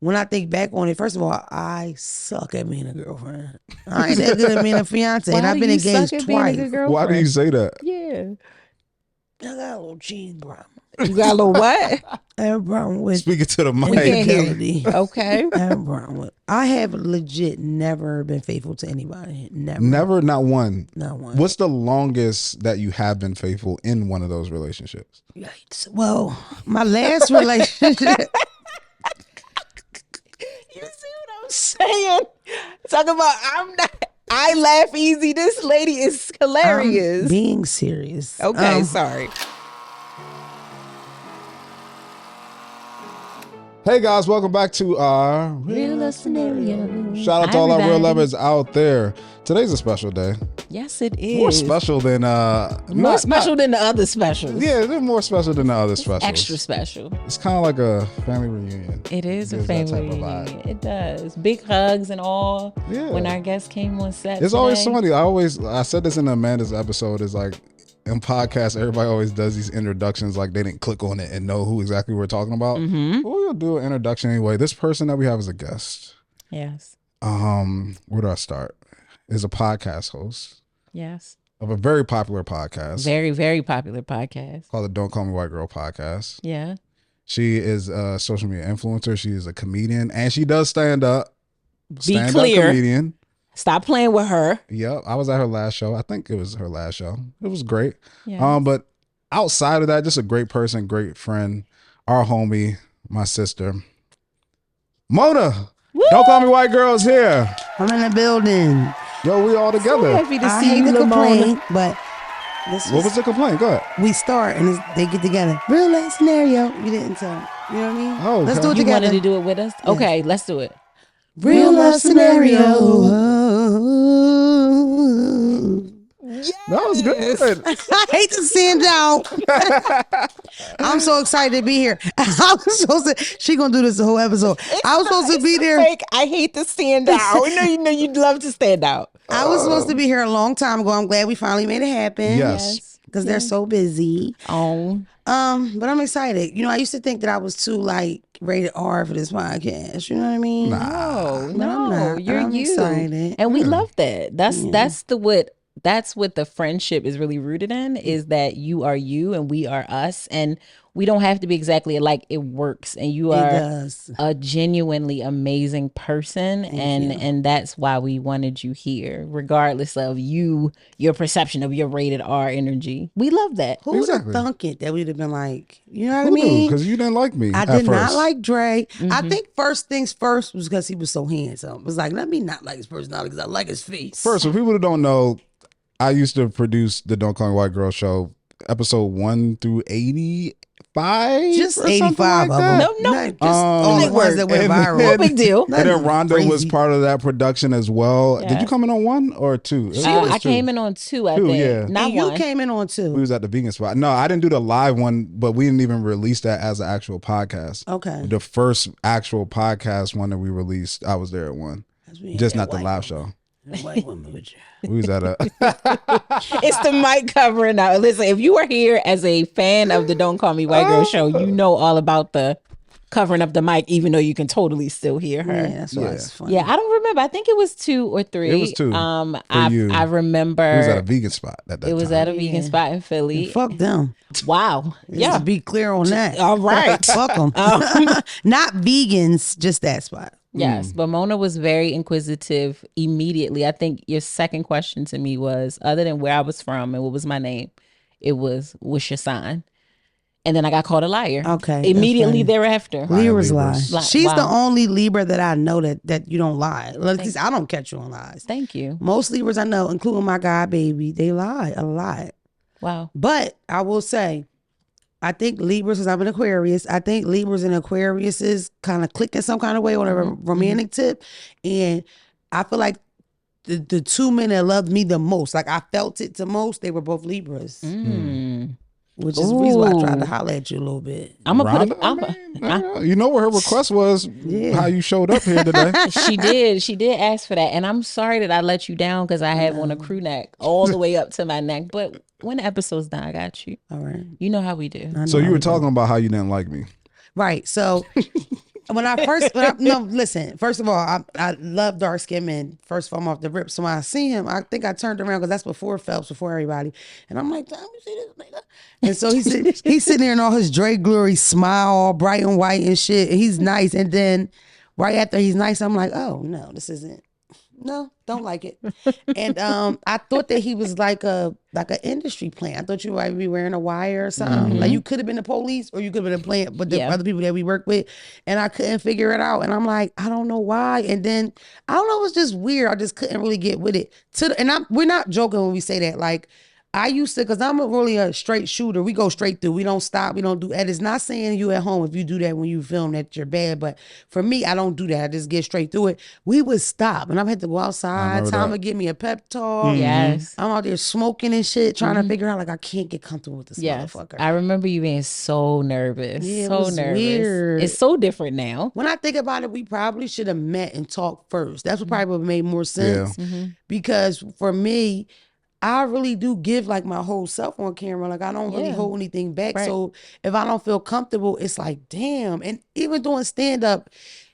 when I think back on it, first of all, I suck at being a girlfriend. I ain't that good at being a fiance, and I've been engaged twice. Why do you say that? Yeah. I got a little cheese problem. You got a little what? I have a problem with Speaking to the mic. infidelity. Okay. I have a problem with. I have legit never been faithful to anybody. Never. Never, not one. Not one. What's the longest that you have been faithful in one of those relationships? Yikes. Well, my last relationship. You see what I'm saying? Talking about I laugh easy. This lady is hilarious. I'm being serious. Okay, sorry. Hey guys, welcome back to our Real scenario. Shout out to all our real lovers out there. Today's a special day. Yes, it is. More special than more special than the other specials. Yeah, they're more special than the other specials. Extra special. It's kind of like a family reunion. It is a Gives that family type of vibe. reunion. It does. Big hugs and all. Yeah. When our guests came on set. It's always today. funny. I said this in Amanda's episode, is like in podcasts, everybody always does these introductions like they didn't click on it and know who exactly we're talking about. Mm-hmm. But we'll do an introduction anyway. This person that we have as a guest, Yes. where do I start? Is a podcast host Yes. of a very popular podcast Very, very popular podcast. called the Don't Call Me White Girl podcast. Yeah. She is a social media influencer. She is a comedian and she does stand up. Be Stand-up clear. comedian. Stop playing with her. Yep, I was at her last show. I think it was her last show. It was great. Yeah. But outside of that, just a great person, great friend, our homie, my sister, Mona. Woo! Don't Call Me White Girl's here. I'm in the building. Yo, we all So together. happy to I see hate you, to Lamona. complain, but What was the complaint? Go ahead. we start and they get together. Real life scenario. You didn't tell. You know what I mean? Oh, Let's okay. do it You together. wanted to do it with us? Okay, let's do it. Real life scenario. That was good. I hate to stand out. I'm so excited to be here. I was supposed to. She gonna do this the whole episode. I was supposed to be there. Fake. I hate to stand out. You know you'd love to stand out. I was supposed to be here a long time ago. I'm glad we finally made it happen. Yes. Because they're so busy. Oh. But I'm excited. You know, I used to think that I was too like rated R for this podcast. You know what I mean? No, I'm no, not. you're I'm you. excited. And we love that. That's what the friendship is really rooted in, is that you are you and we are us, and we don't have to be exactly alike. It works, and you are does. a genuinely amazing person, and that's why we wanted you here, regardless of your perception of your rated R energy. We love that. Who would have Exactly. thunk it that we'd have been like, you know what I mean? Because you didn't like me. I at did not first. like Dre. I think first things first was because he was so handsome. It was like, let me not like his personality because I like his face. First, for people who don't know, I used to produce the Don't Call Me White Girl show, episode 1 through 85. just or 85 something like of that. them. No, Not just all the ones that went and viral. No big deal. And then Rhonda was Crazy. part of that production as well. Did Yeah. you come in on 1 or 2? It was I 2. came in on 2, I Two, think. yeah. Not And you one. came in on We two. was at the vegan spot. No, I didn't do the live one, but we didn't even release that as an actual podcast. Okay. The first actual podcast one that we released, I was there at one. Just not the live show. White woman with you. We was at a It's the mic covering out. Listen, if you are here as a fan of the Don't Call Me White Girl show, you know all about the covering up the mic, even though you can totally still hear her. Yeah, that's why Yeah. it's funny. Yeah, I don't remember. I think it was 2 or 3. It was 2 you. I remember we was at a vegan spot at that it was time. at a vegan spot in Philly. Fuck them. Wow. Just Yeah. to be clear on that. All right. Fuck them. Not vegans, just that spot. Yes, but Mona was very inquisitive immediately. I think your second question to me was, other than where I was from and what was my name, it was, what's your sign? And then I got called a liar. Okay, that's Immediately funny. thereafter. Libras lie. Libras. She's the Wow. only Libra that I know that you don't lie. Well, at least I don't catch you on lies. Thank you. Most Libras I know, including my guy baby, they lie a lot. Wow. But I will say, I think Libras, because I'm an Aquarius, I think Libras and Aquariuses kind of click in some kind of way on a romantic tip. And I feel like the two men that loved me the most, like I felt it the most, they were both Libras. Which is the reason why I tried to holler at you a little bit. I'm gonna put Rhonda, you know what her request was, how you showed up here today. She did ask for that, and I'm sorry that I let you down because I have on a crew neck all the way up to my neck. But when the episode's done, I got you. All right. You know how we do. I So know you were I do. talking about how you didn't like me. Right. So no, listen. First of all, I love dark skin men. First of all, I'm off the rip. So when I see him, I think I turned around because that's before Phelps, before everybody, and I'm like, damn, you see this nigga? And so he's sitting there in all his Dre glory, smile, all bright and white and shit. And he's nice, and then right after he's nice, I'm like, oh no, this isn't. No, don't like it. And I thought that he was like an industry plant. I thought you might be wearing a wire or something. Like you could have been the police or you could have been a plant, but the other people that we work with, and I couldn't figure it out. And I'm like, I don't know why. And then I don't know, it was just weird. I just couldn't really get with it. We're not joking when we say that. Like, I used to, because I'm really a straight shooter. We go straight through. We don't stop. We don't do edits. Not saying you at home, if you do that when you film, that you're bad. But for me, I don't do that. I just get straight through it. We would stop. And I've had to go outside. Tom would give me a pep talk. Yes. I'm out there smoking and shit, trying to figure out, like, I can't get comfortable with this motherfucker. I remember you being so nervous. Yeah, so it was nervous. weird. It's so different now. When I think about it, we probably should have met and talked first. That's what probably would have made more sense. Because for me, I really do give like my whole self on camera. Like, I don't really hold anything back. Right. So if I don't feel comfortable, it's like, damn. And even doing stand up,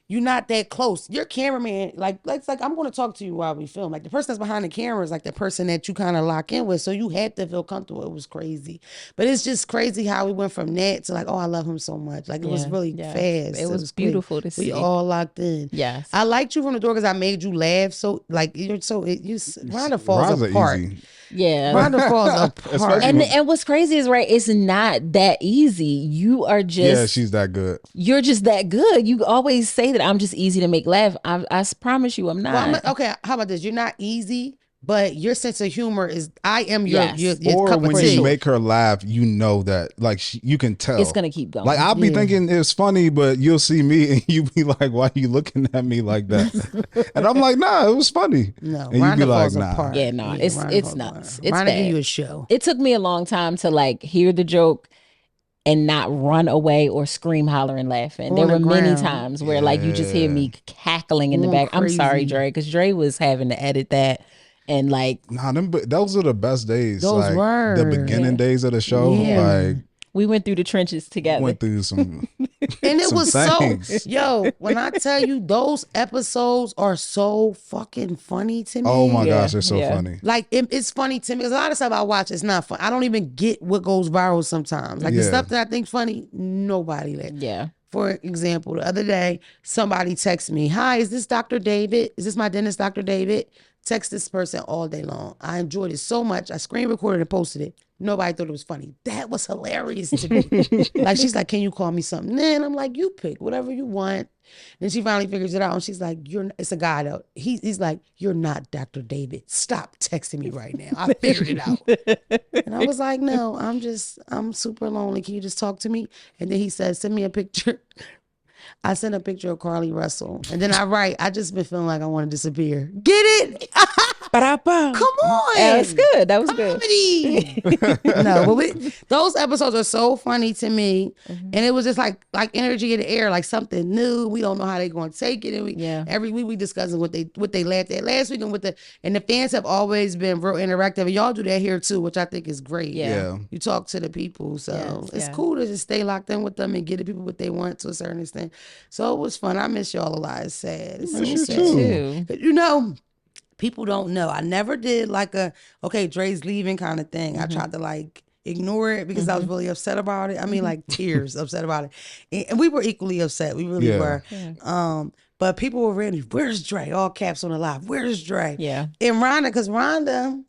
you're not that close. Your cameraman, like I'm going to talk to you while we film. Like, the person that's behind the camera is like the person that you kind of lock in with. So you had to feel comfortable. It was crazy. But it's just crazy how we went from that to like, oh, I love him so much. Like, it was really fast. It was beautiful to see. We all locked in. Yes. I liked you from the door because I made you laugh. So like, Rhonda falls Rhonda apart. easy. Yeah. Rhonda falls apart. And what's crazy is, right, it's not that easy. You are just... Yeah, she's that good. You're just that good. You always say that I'm just easy to make laugh. I promise you I'm not. Well, okay, how about this? You're not easy, but your sense of humor is, I am your or cup when of you tea. make her laugh, you know that, like, you can tell It's gonna keep going. Like, I'll be thinking it's funny, but you'll see me and you be like, why are you looking at me like that? And I'm like, nah, it was funny. No, and you Rhonda be like, falls nah. apart. Yeah, no, it's nuts. It's Rhonda bad. give you a show. It took me a long time to like hear the joke and not run away or scream, hollering, laughing. There were many times where like you just hear me cackling in the back. I'm sorry, Dre, because Dre was having to edit that. And like, nah, those are the best days. Those like, were. the beginning days of the show. Like, we went through the trenches together. Went through some, and it was things. so, yo, when I tell you, those episodes are so fucking funny to me. Oh my gosh, they're so funny. Like, it's funny to me because a lot of stuff I watch is not fun. I don't even get what goes viral sometimes. Like, the stuff that I think funny, nobody let. Yeah. For example, the other day, somebody texted me, "Hi, is this Dr. David? Is this my dentist, Dr. David?" Text this person all day long. I enjoyed it so much. I screen recorded and posted it. Nobody thought it was funny. That was hilarious to me. Like, she's like, "Can you call me something?" Then I'm like, "You pick whatever you want." Then she finally figures it out, and she's like, it's a guy though. He's like, "You're not Dr. David. Stop texting me right now. I figured it out." And I was like, "No, I'm super lonely. Can you just talk to me?" And then he said, "Send me a picture." I sent a picture of Carly Russell. And then I write, "I just been feeling like I want to disappear." Get it? Come on. That was good. That was good. No, but those episodes are so funny to me. And it was just like energy in the air, like something new. We don't know how they're going to take it. And every week we discussing what they laughed at last week, and the fans have always been real interactive. And y'all do that here too, which I think is great. Yeah. You talk to the people. So it's cool to just stay locked in with them and get the people what they want to a certain extent. So it was fun. I miss y'all a lot. It's sad. It's so sad. Too. You know, people don't know. I never did like okay, Dre's leaving kind of thing. I tried to like ignore it because I was really upset about it. I mean, like tears upset about it. And we were equally upset. We really were. Yeah. But people were ready. "Where's Dre?" All caps on the live. "Where's Dre?" Yeah. And Rhonda, because Rhonda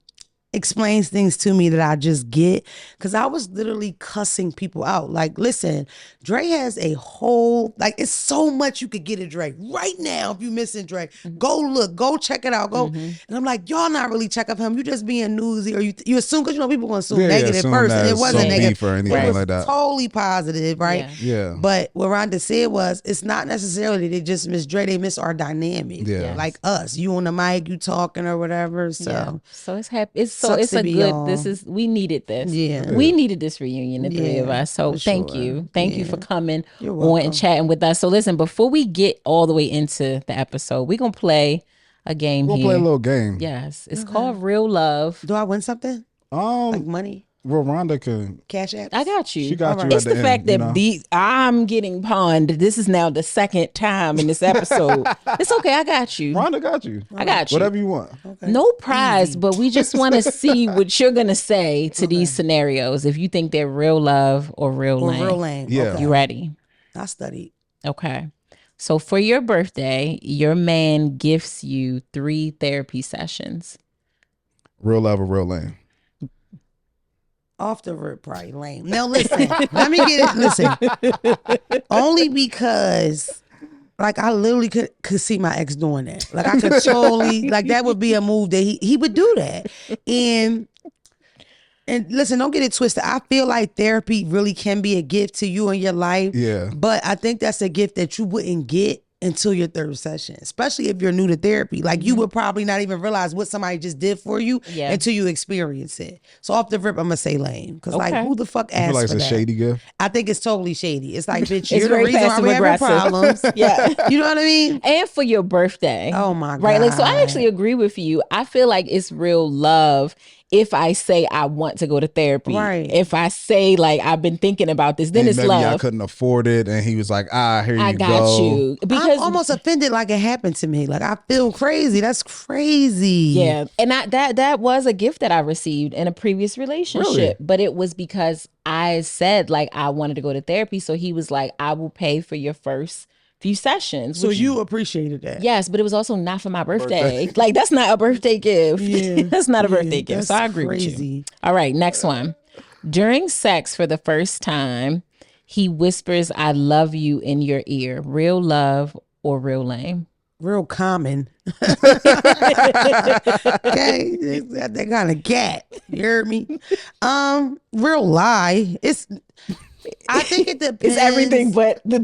explains things to me that I just get, because I was literally cussing people out. Like, listen, Dre has a whole, like, it's so much you could get at Dre right now. If you missing Dre, go look, go check it out, go. And I'm like, y'all not really check up him. You just being newsy, or you assume, because you know people gonna assume negative first, and it wasn't negative or anything it was like that. Totally positive, right? Yeah. But what Rhonda said was, it's not necessarily they just miss Dre, they miss our dynamic. Yeah. Like us, you on the mic, you talking or whatever. So it's happy. So sucks it's to a be good. on. We needed this. Yeah. We needed this reunion, the three of us. So thank you for coming on and chatting with us. So listen, before we get all the way into the episode, we're gonna play a game. We'll play a little game. Yes, it's called Real Love. Do I win something? Like money? Well, Rhonda can. Cash apps? I got you. She got you It's at the the fact end, you that know? I'm getting pawned. This is now the second time in this episode. It's okay. I got you. Rhonda got you. I got you. Whatever you want. Okay. No prize, Easy. but we just want to see what you're gonna say to these scenarios. If you think they're real love or real Or lame. real lame. Yeah. Okay. You ready? I studied. Okay. So for your birthday, your man gifts you 3 therapy sessions. Real love or real lame. Off the rip, probably lame. Now listen, let me get it. Listen, only because, like, I literally could see my ex doing that. Like, I could totally, like, that would be a move that he would do that. And listen, don't get it twisted. I feel like therapy really can be a gift to you in your life. Yeah. But I think that's a gift that you wouldn't get until your third session, especially if you're new to therapy. Like, you would probably not even realize what somebody just did for you until you experience it. So off the rip, I'm gonna say lame, because like, who the fuck I asked feel like for it's a that? shady gift. I think it's totally shady. It's like, bitch, It's you're the very reason why we're having passive-aggressive. problems. Yeah. You know what I mean? And for your birthday. Oh my Right. Like, so I God. actually agree with you. I feel like it's real love if I say I want to go to therapy. Right. If I say, like, I've been thinking about this, then And it's maybe love. I couldn't afford it, and he was like, here you I go. got you. Because I'm almost offended like it happened to me. Like, I feel crazy. That's crazy. yeah, and that was a gift that I received in a previous relationship. Really? But it was because I said, like, I wanted to go to therapy. So he was like, I will pay for your first few sessions. So which- you appreciated that? Yes, but it was also not for my birthday. Like, that's not a birthday gift. Yeah. That's not a birthday gift. That's So I agree with crazy. you. All right, next one. During sex for the first time, he whispers, I love you in your ear. Real love or real lame? Real common. Okay, that kind of cat. You heard me? Real lie. I think it depends. It's everything but the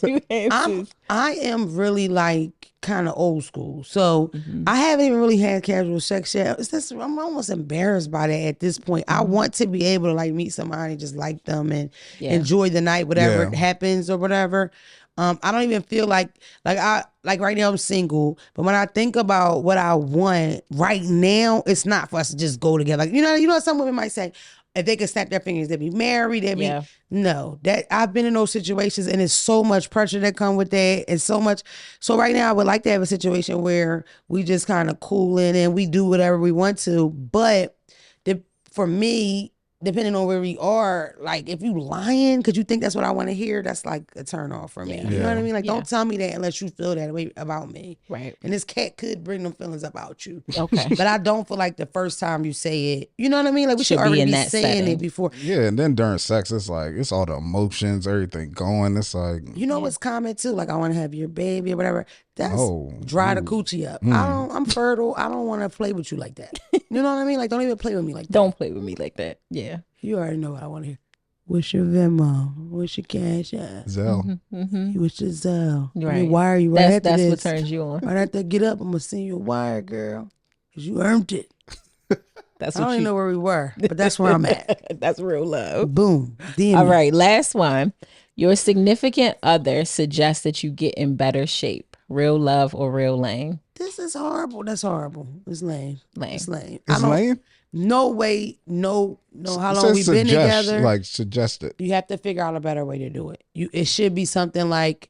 two answers. I am really like kind of old school, so I haven't even really had casual sex yet. It's just, I'm almost embarrassed by that at this point. I want to be able to like meet somebody, just like them, and enjoy the night, whatever happens or whatever. I don't even feel like right now I'm single, but when I think about what I want right now, it's not for us to just go together. Like, you know, some women might say, if they could snap their fingers, they'd be married. They'd be no. That I've been in those situations, and it's so much pressure that come with that, and so much. So right now, I would like to have a situation where we just kind of cool in and we do whatever we want to. But for me, depending on where we are, like, if you lying because you think that's what I want to hear, that's like a turn off for me. You know what I mean? Like, don't tell me that unless you feel that way about me. Right. And this cat could bring them feelings about you. Okay. But I don't feel like the first time you say it, you know what I mean? Like, we Should should be already in be that saying setting. it before. Yeah, and then during sex, it's like, it's all the emotions, everything going. It's like, You know what's common too? Like, I want to have your baby or whatever. That's Oh, dry the coochie up. I'm fertile. I don't want to play with you like that. You know what I mean? Like, don't even play with me like that. Don't play with me like that. Yeah. You already know what I want to hear. What's your Venmo? What's your cash app? Zell. What's your Zelle? Right. Let me wire you right after That's this. what turns you on. Right after I get up, I'm going to send you a wire, girl. Because you earned it. That's I don't what even know where we were, but that's where I'm at. That's real love. Boom. DM All me. right, last one. Your significant other suggests that you get in better shape. Real love or real lame? This is horrible. That's horrible. It's lame. Lame. It's lame. It's lame? No way. No. How It long we says been suggest, together? like, suggest it. You have to figure out a better way to do it. It should be something like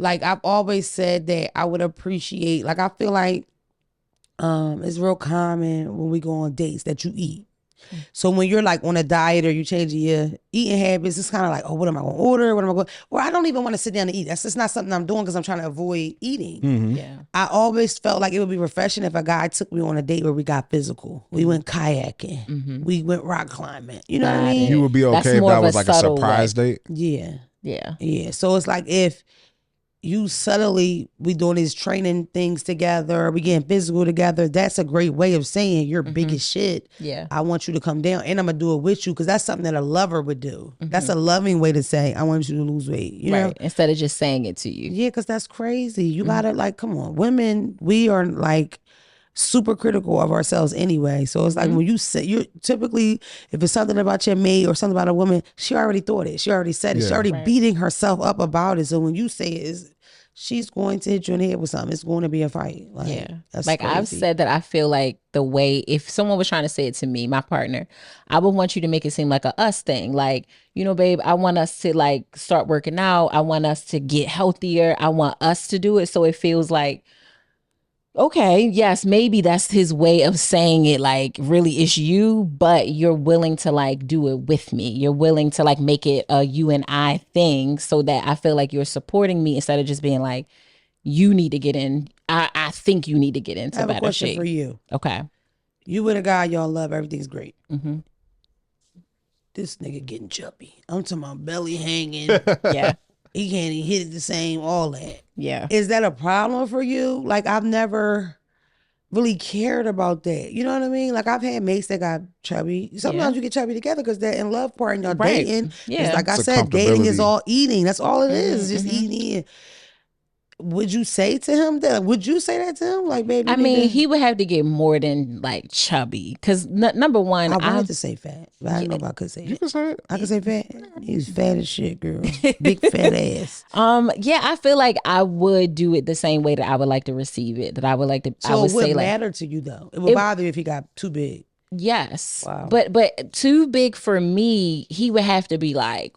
I've always said that I would appreciate, like, I feel like it's real common when we go on dates that you eat. So when you're like on a diet or you change your eating habits, it's kind of like, oh, what am I going to order? What am I going? Or I don't even want to sit down and eat. That's just not something I'm doing because I'm trying to avoid eating. Yeah. I always felt like it would be refreshing if a guy took me on a date where we got physical. We went kayaking. We went rock climbing. You know what I Got mean? it. You would be That's okay if more that of a was like a subtle surprise date? Yeah. Yeah. Yeah. So it's like if you subtly, we doing these training things together, we getting physical together, that's a great way of saying you're big as shit. Yeah. I want you to come down and I'm going to do it with you because that's something that a lover would do. That's a loving way to say, I want you to lose weight. You know? Right. Instead of just saying it to you. Yeah, because that's crazy. You got to like, come on. Women, we are like super critical of ourselves anyway. So it's like when you say, you're typically, if it's something about your mate or something about a woman, she already thought it. She already said it. She Yeah. already Right. beating herself up about it. So when you say it, she's going to hit you in the head with something. It's going to be a fight. Like, Yeah. that's Like crazy. I've said that I feel like the way, if someone was trying to say it to me, my partner, I would want you to make it seem like a us thing. Like, you know, babe, I want us to like start working out. I want us to get healthier. I want us to do it. So it feels like, okay, yes, maybe that's his way of saying it. Like, really, it's you, but you're willing to like do it with me. You're willing to like make it a you and I thing so that I feel like you're supporting me instead of just being like, you need to get in. I think you need to get I into have a better question shape. for you. Okay. You with a guy y'all love, everything's great. Mm-hmm. This nigga getting chubby. I'm talking about belly hanging. Yeah. He can't even hit it the same, all that. Yeah. Is that a problem for you? Like, I've never really cared about that. You know what I mean? Like, I've had mates that got chubby. Sometimes Yeah. you get chubby together because they're in love part and y'all Right. dating. Yeah. It's like I It's a said, dating is comfortability. all eating. That's all it is. It's just Mhm. eating. Would you say to him that? Would you say that to him? Like, baby, I mean, he would have to get more than like chubby because number one, I wanted to say fat, but I didn't know if I could say You it. can say it. I could say fat. He's fat as shit, girl. Big fat ass. yeah, I feel like I would do it the same way that I would like to receive it. That I would like to. I So would it would say like, matter to you though. It would It- bother you if he got too big. yes, Wow. but too big for me, he would have to be like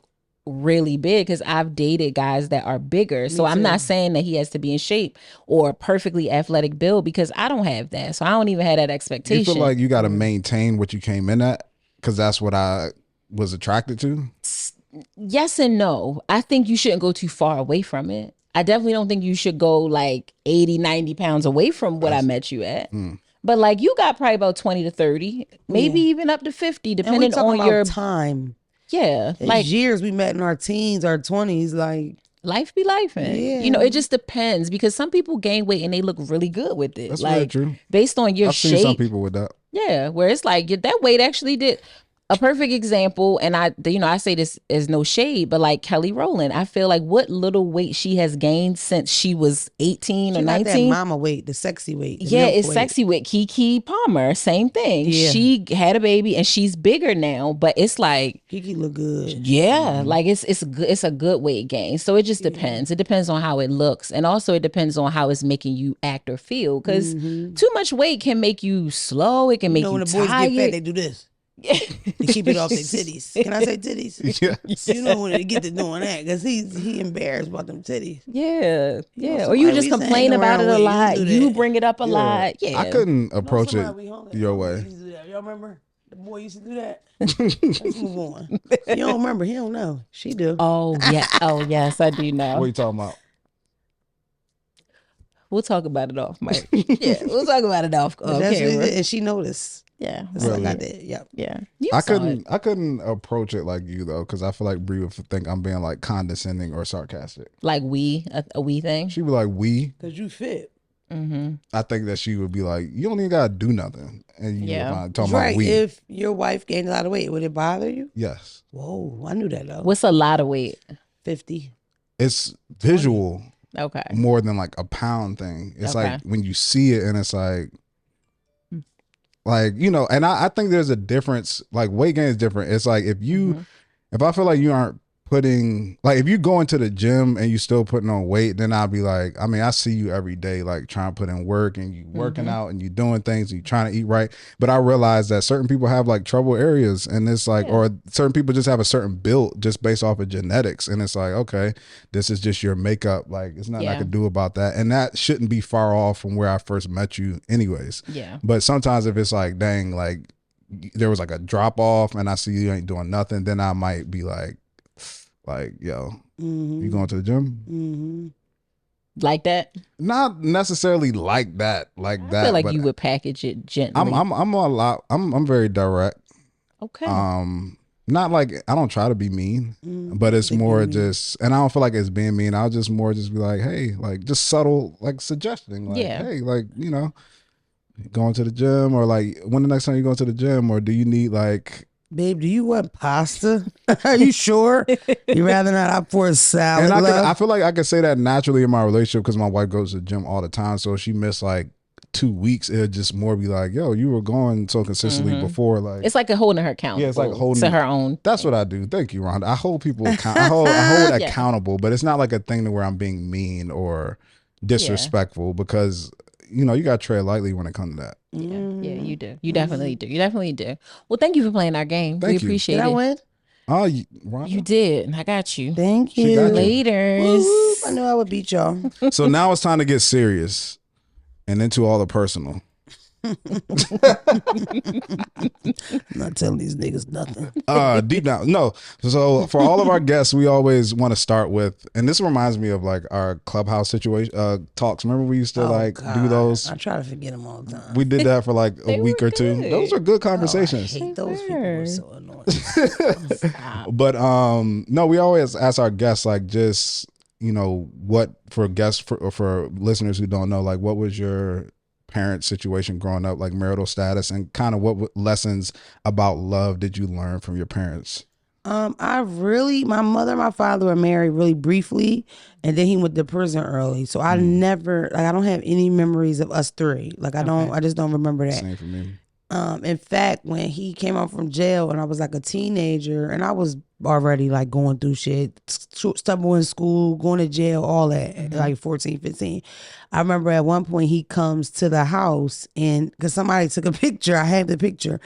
really big because I've dated guys that are bigger. So I'm too. not saying that he has to be in shape or perfectly athletic build because I don't have that. So I don't even have that You expectation. feel like you got to maintain what you came in at because that's what I was attracted to. Yes and no. I think you shouldn't go too far away from it. I definitely don't think you should go like 80, 90 pounds away from what I met you at. But like you got probably about 20 to 30, maybe even up to 50, And we depending talking on about your time. yeah. It's Like years we met in our teens, our 20s. Like, life be life, and Yeah. you know it just depends because some people gain weight and they look really good with it. That's very like true. based on your I've shape. seen some people with that. Yeah, where it's like that weight actually did a perfect example. And I say this as no shade, but like Kelly Rowland, I feel like what little weight she has gained since she was 18 she or got that 19. mama weight, the sexy weight. The Yeah, milk it's weight. sexy with Kiki Palmer. Same thing. Yeah. She had a baby and she's bigger now, but it's like, Kiki look good. yeah, like it's a good weight gain. So it just depends. It depends on how it looks, and also it depends on how it's making you act or feel. Because too much weight can make you slow. It can make You know, you when the boys tired. get fat, they do this. They keep it off their titties. Can I say titties? Yes. You know when they get to doing that because he embarrassed about them titties. Yeah, yeah. know, or you somebody just we complain saying about it around a with, lot. you do You that. bring it up a lot. Yeah, I couldn't approach it Somebody we hung your at. way. Used to do that. Y'all remember? The boy used to do that. Let's move on. You don't remember? He don't know. She do. Oh yeah. Oh yes, I do know. What are you talking about? We'll talk about it off, Mike. Yeah, we'll talk about it off But that's what he camera. did, and she noticed. Yeah, It's like I Really? did. Yep. yeah. You I saw couldn't. it. I couldn't approach it like you though, because I feel like Brie would think I'm being like condescending or sarcastic. Like a we thing. She would like we. Because you fit. Mm-hmm. I think that she would be like, you don't even gotta do nothing, and you Yeah. would find talking Right. about we. If your wife gained a lot of weight, would it bother you? Yes, Whoa, I knew that though. What's a lot of weight? 50. it's visual Okay. more than like a pound thing. It's Okay. like when you see it, and it's like you know. And I think there's a difference. Like weight gain is different. It's like if you, if I feel like you aren't putting, like if you go into the gym and you still putting on weight, then I'll be like, I mean, I see you every day, like trying to put in work and you working out and you doing things and you trying to eat right. But I realize that certain people have like trouble areas, and it's like, or certain people just have a certain build just based off of genetics. And it's like, okay, this is just your makeup. Like it's nothing I Yeah. can do about that. And that shouldn't be far off from where I first met you anyways. Yeah. But sometimes if it's like, dang, like there was like a drop off and I see you ain't doing nothing, then I might be like, yo, you going to the gym? Mm-hmm. Like that. Not necessarily like that, I feel like but you would package it gently. I'm very direct. Okay. Not like I don't try to be mean, but it's more just, and I don't feel like it's being mean. I'll just more just be like, hey, like just subtle, like suggesting, like, Yeah. hey, like you know, going to the gym, or like when the next time you go to the gym, or do you need like. Babe, do you want pasta? Are you sure? You rather not opt for a salad? And love? I feel like I can say that naturally in my relationship because my wife goes to the gym all the time. So if she missed like 2 weeks, it'll just more be like, yo, you were going so consistently before. Like, it's like a holding her accountable. Yeah, it's like holding to her own. That's what I do. Thank you, Rhonda. I hold people I hold accountable, but it's not like a thing to where I'm being mean or disrespectful because you got to tread lightly when it comes to that. Yeah, you do. You definitely do. You definitely do. Well, thank you for playing our game. We appreciate it. Did I win? Oh, Rhonda? You did. I got you. Thank you. She got you. Laters. I knew I would beat y'all. So now it's time to get serious and into all the personal. I'm not telling these niggas nothing. Deep down. No. So for all of our guests, we always want to start with, and this reminds me of like our clubhouse situation talks. Remember we used to do those? I try to forget them all the time. We did that for like a week or two. good. Those are good conversations. I hate those people. Are so annoying. But no, we always ask our guests like just, what for guests for listeners who don't know, like what was your parent situation growing up, like marital status, and kind of what lessons about love did you learn from your parents? My mother and my father were married really briefly, and then he went to prison early. So I never, I don't have any memories of us three. Like I just don't remember that. Same for me. In fact, when he came out from jail and I was like a teenager and I was already like going through shit, stubborn in school, going to jail, all that, like 14, 15. I remember at one point he comes to the house and because somebody took a picture, I had the picture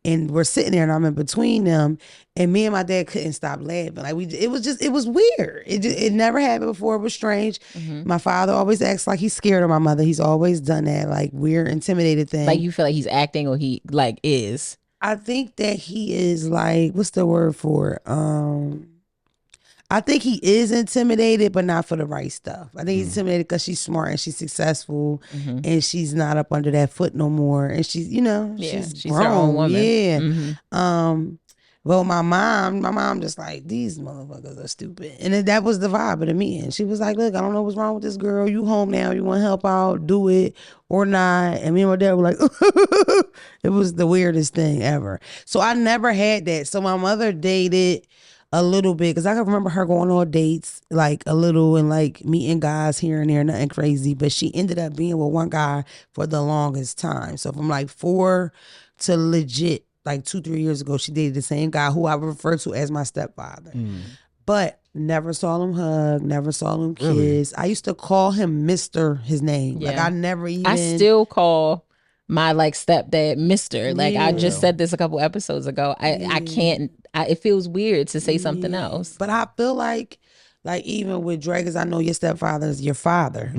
and we're sitting there and I'm in between them and me and my dad couldn't stop laughing. Like it was weird. It never happened before. It was strange. My father always acts like he's scared of my mother. He's always done that, like weird, intimidated thing. Like you feel like he's acting or he like is. I think that he is like, what's the word for it? I think he is intimidated, but not for the right stuff. I think he's intimidated because she's smart and she's successful and she's not up under that foot no more. And she's, she's grown. Her own woman. Yeah. Well, my mom just like, these motherfuckers are stupid. And then that was the vibe of the meeting. She was like, look, I don't know what's wrong with this girl. You home now. You want to help out, do it or not. And me and my dad were like, it was the weirdest thing ever. So I never had that. So my mother dated a little bit because I can remember her going on dates like a little and like meeting guys here and there, nothing crazy. But she ended up being with one guy for the longest time. So from like 4 to legit like 2-3 years ago, she dated the same guy who I refer to as my stepfather. But never saw him hug, never saw him kiss. Really? I used to call him Mr. his name. Yeah. Like I never even. I still call my like stepdad Mr. Like I just said this a couple episodes ago. I can't. It feels weird to say something else. But I feel like even with Dre, because I know your stepfather is your father,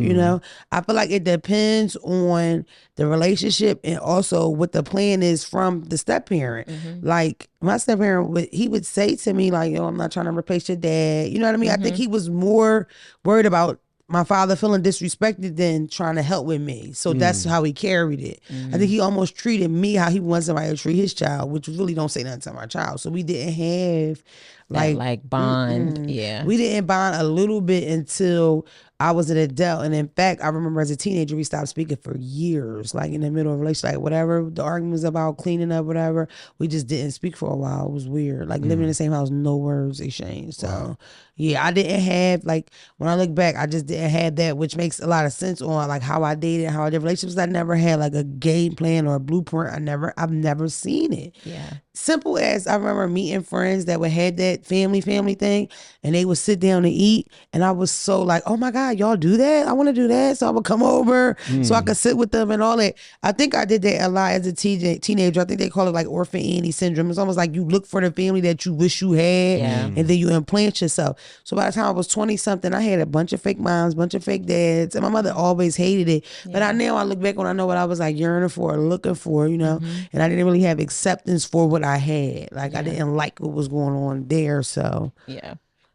I feel like it depends on the relationship and also what the plan is from the step parent. Like my step parent, he would say to me like, yo, I'm not trying to replace your dad. You know what I mean? I think he was more worried about my father feeling disrespected than trying to help with me. So that's how he carried it. I think he almost treated me how he wants somebody to treat his child, which really don't say nothing to my child. So we didn't have like bond. Yeah. We didn't bond a little bit until I was an adult. And in fact, I remember as a teenager, we stopped speaking for years, like in the middle of a relationship, like whatever the argument was about, cleaning up, whatever. We just didn't speak for a while. It was weird. Like living in the same house, no words exchanged. So yeah, I didn't have, like, when I look back, I just didn't have that, which makes a lot of sense on like how I dated, how I did relationships. I never had like a game plan or a blueprint. I've never seen it. Yeah. Simple as I remember meeting friends that would have that family thing and they would sit down and eat. And I was so like, oh my God, y'all do that? I want to do that. So I would come over so I could sit with them and all that. I think I did that a lot as a teenager. I think they call it like Orphan Annie syndrome. It's almost like you look for the family that you wish you had and then you implant yourself. So by the time I was 20 something, I had a bunch of fake moms, bunch of fake dads. And my mother always hated it. But now I look back when I know what I was like yearning for, looking for, and I didn't really have acceptance for what I had. Like I didn't like what was going on there. So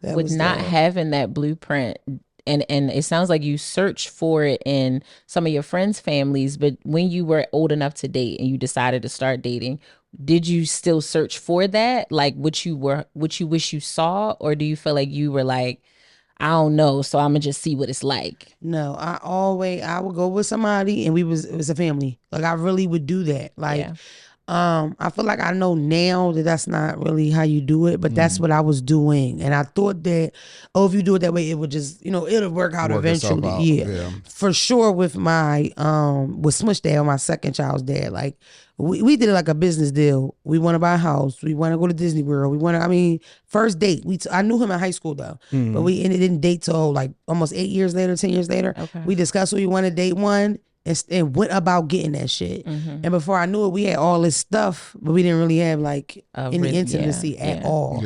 with not having that blueprint, and it sounds like you searched for it in some of your friends' families, but when you were old enough to date and you decided to start dating, did you still search for that? Like what you wish you saw, or do you feel like you were like, I don't know, so I'm gonna just see what it's like? No, I would go with somebody and it was a family. Like I really would do that. Like I feel like I know now that that's not really how you do it, but that's what I was doing. And I thought that, if you do it that way, it would just, it'll work out Work itself eventually. out. Yeah. Yeah. For sure with my, with Smush Dad, my second child's dad, like, we did it like a business deal. We want to buy a house. We want to go to Disney World. First date. I knew him in high school though, but we didn't date till like almost 8 years later, 10 years later. Okay. We discussed what we wanted date one. And went about getting that shit. And before I knew it, we had all this stuff, but we didn't really have like any intimacy at all,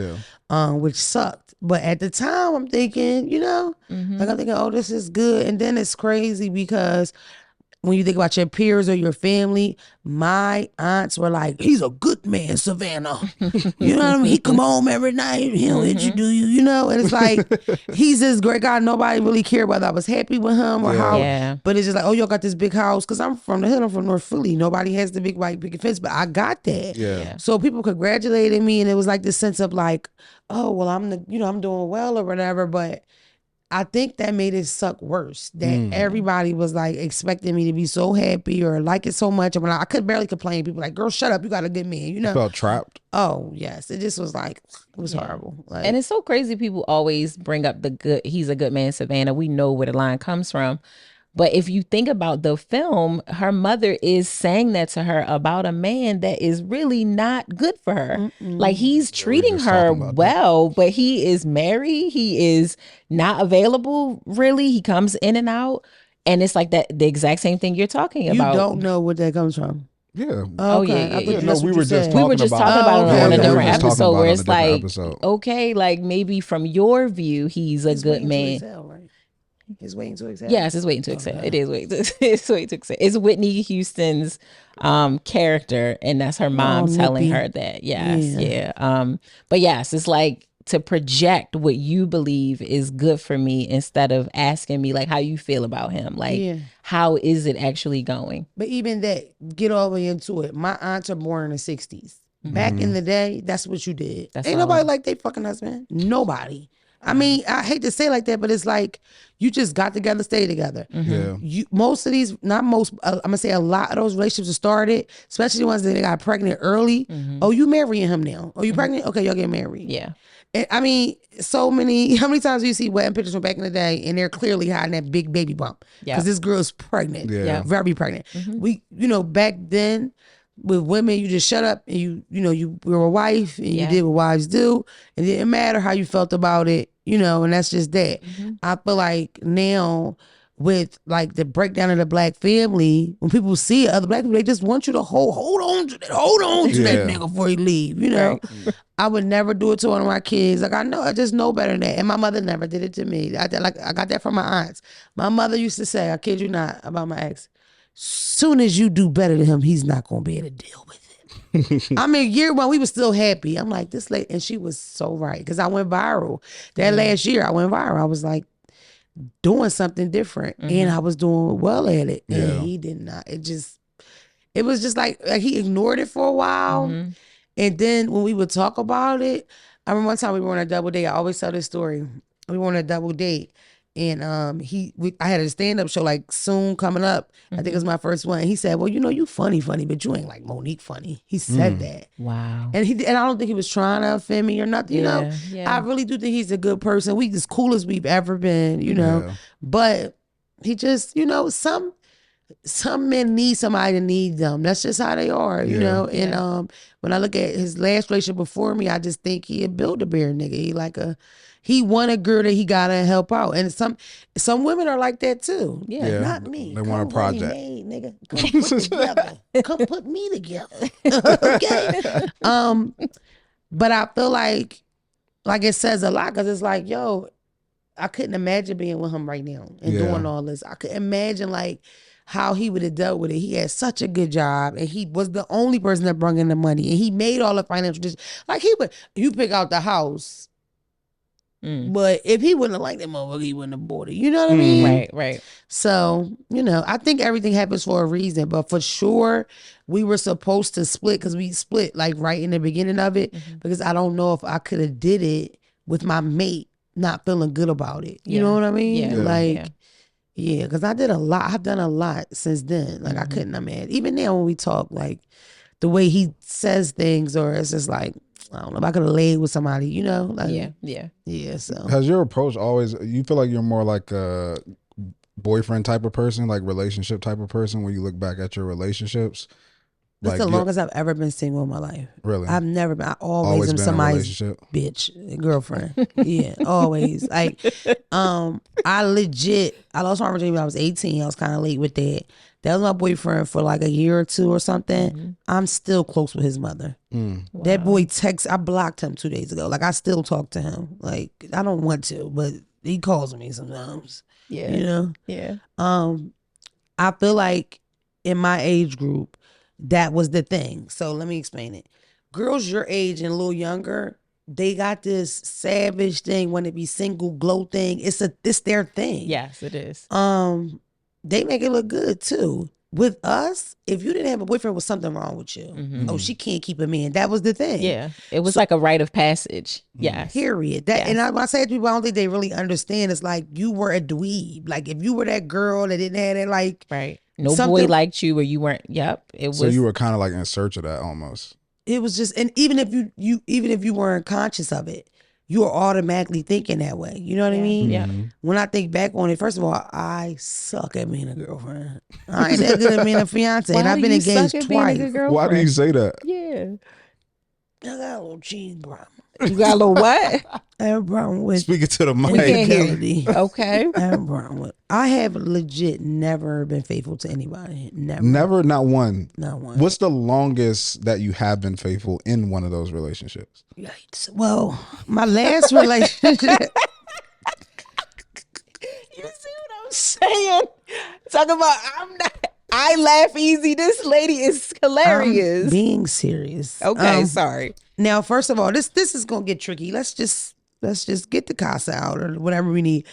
which sucked. But at the time, I'm thinking, like I'm thinking, oh, this is good. And then it's crazy because when you think about your peers or your family, my aunts were like, he's a good man, Savannah. You know what I mean? He come home every night, he'll hit you, do you? And it's like, he's this great guy. Nobody really cared whether I was happy with him or how. Yeah. But it's just like, oh, y'all got this big house. Because I'm from the hood, I'm from North Philly. Nobody has the big white picket fence, but I got that. Yeah. So people congratulated me, and it was like this sense of like, oh, well, I'm doing well or whatever. But I think that made it suck worse. That everybody was like expecting me to be so happy or like it so much. And when I could barely complain, people were like, girl, shut up. You got a good man, You felt trapped. Oh, yes. It just was like, it was horrible. Like, And it's so crazy. People always bring up he's a good man, Savannah. We know where the line comes from. But if you think about the film, her mother is saying that to her about a man that is really not good for her. Like he's treating her well, but he is married. He is not available, really. He comes in and out. And it's like the exact same thing you're talking about. You don't know where that comes from. Yeah. Oh, yeah. I thought Yeah. that's we what were you just said. talking We were just about talking about it on a okay. different we were just talking episode about where it on it's a different like, episode. okay, like maybe from your view, he's a It's good waiting to man. exhale, right? It's waiting to exhale. Yes, it's waiting to exhale. It is waiting to it's waiting to exhale. It's Whitney Houston's character, and that's her mom telling Nippy. her that. Yes, yeah. But yes, it's like to project what you believe is good for me instead of asking me like how you feel about him. Like how is it actually going? But even that, get all the way into it. My aunts are born in the 60s. Back in the day, that's what you did. That's Ain't all. nobody like they fucking husband. Nobody. I mean, I hate to say like that, but it's like you just got together, stay together. Yeah. Most of these, not most, I'm gonna say a lot of those relationships are started, especially the ones that got pregnant early. Oh, you marrying him now? Oh, you pregnant? Okay, y'all get married. Yeah. And, I mean, how many times do you see wedding pictures from back in the day, and they're clearly hiding that big baby bump because this girl's pregnant, very pregnant. We, back then. With women, you just shut up and you were a wife and you did what wives do. And it didn't matter how you felt about it, and that's just that. I feel like now with like the breakdown of the black family, when people see other black people, they just want you to hold on to that nigga before you leave, Right. I would never do it to one of my kids. Like I just know better than that. And my mother never did it to me. I got that from my aunts. My mother used to say, I kid you not, about my ex, soon as you do better than him, he's not gonna be able to deal with it. I mean, year one, we were still happy. I'm like, this lady, and she was so right. Because I went viral. That last year, I went viral. I was like doing something different. And I was doing well at it. And he did not. It was just like he ignored it for a while. And then when we would talk about it, I remember one time we were on a double date. I always tell this story. We were on a double date. And I had a stand-up show like soon coming up. I think it was my first one. And he said, well, you funny, but you ain't like Monique funny. He said that. Wow. And I don't think he was trying to offend me or nothing, I really do think he's a good person. We as cool as we've ever been, But he just, some men need somebody to need them. That's just how they are, And when I look at his last relationship before me, I just think he a Build-A-Bear nigga. He want a girl that he gotta help out, and some women are like that too. Yeah. Not me. They want a project, nigga. Come put together. Come put me together. Okay. But I feel like it says a lot because it's like, yo, I couldn't imagine being with him right now and doing all this. I could imagine like how he would have dealt with it. He had such a good job, and he was the only person that brought in the money, and he made all the financial decisions. Like you pick out the house. But if he wouldn't have liked that motherfucker, he wouldn't have bought it. You know what I mean? Right. So, I think everything happens for a reason. But for sure, we were supposed to split because we split like right in the beginning of it. Because I don't know if I could have did it with my mate not feeling good about it. You know what I mean? Because I did a lot. I've done a lot since then. Like I couldn't imagine. Even now when we talk, like the way he says things, or it's just like, I don't know if I could have laid with somebody, you know? Like, yeah. So Has your approach always? You feel like you're more like a boyfriend type of person, like relationship type of person when you look back at your relationships? it's Like the longest I've ever been single in my life. Really? I've never been. I always am been in a somebody's relationship? bitch, girlfriend. Yeah, always. Like, I lost my virginity when I was 18. I was kind of late with that. That was my boyfriend for like a year or two or something. I'm still close with his mother. That boy I blocked him 2 days ago. Like, I still talk to him. Like, I don't want to, but he calls me sometimes. Yeah. You know? Yeah. I feel like in my age group, that was the thing. So let me explain it. Girls your age and a little younger, they got this savage thing, want to be single, glow thing. It's their thing. Yes, it is. They make it look good too. With us, if you didn't have a boyfriend, was something wrong with you. Oh, she can't keep a man. That was the thing. Yeah, it was like a rite of passage. Yes. Period. And when I say to people, I don't think they really understand. It's like you were a dweeb. Like if you were that girl that didn't have that, like right. No boy liked you, or you weren't. Yep. It was. So you were kind of like in search of that almost. It was just, and even if you weren't conscious of it, you were automatically thinking that way. You know what I mean? Yeah. When I think back on it, first of all, I suck at being a girlfriend. I ain't that good at being a fiance, and I've been engaged twice. Why do you say that? Yeah. I got a little cheese problem. You got a little what? I have a problem with Speaking to the mic. infidelity. Okay. I have a problem with. I have legit never been faithful to anybody. Never. Never, not one. Not one. What's the longest that you have been faithful in one of those relationships? Yikes. Well, my last relationship. You see what I'm saying? Talk about I laugh easy. This lady is hilarious. I'm being serious. Okay, sorry. Now, first of all, this is gonna get tricky. Let's just get the casa out or whatever we need.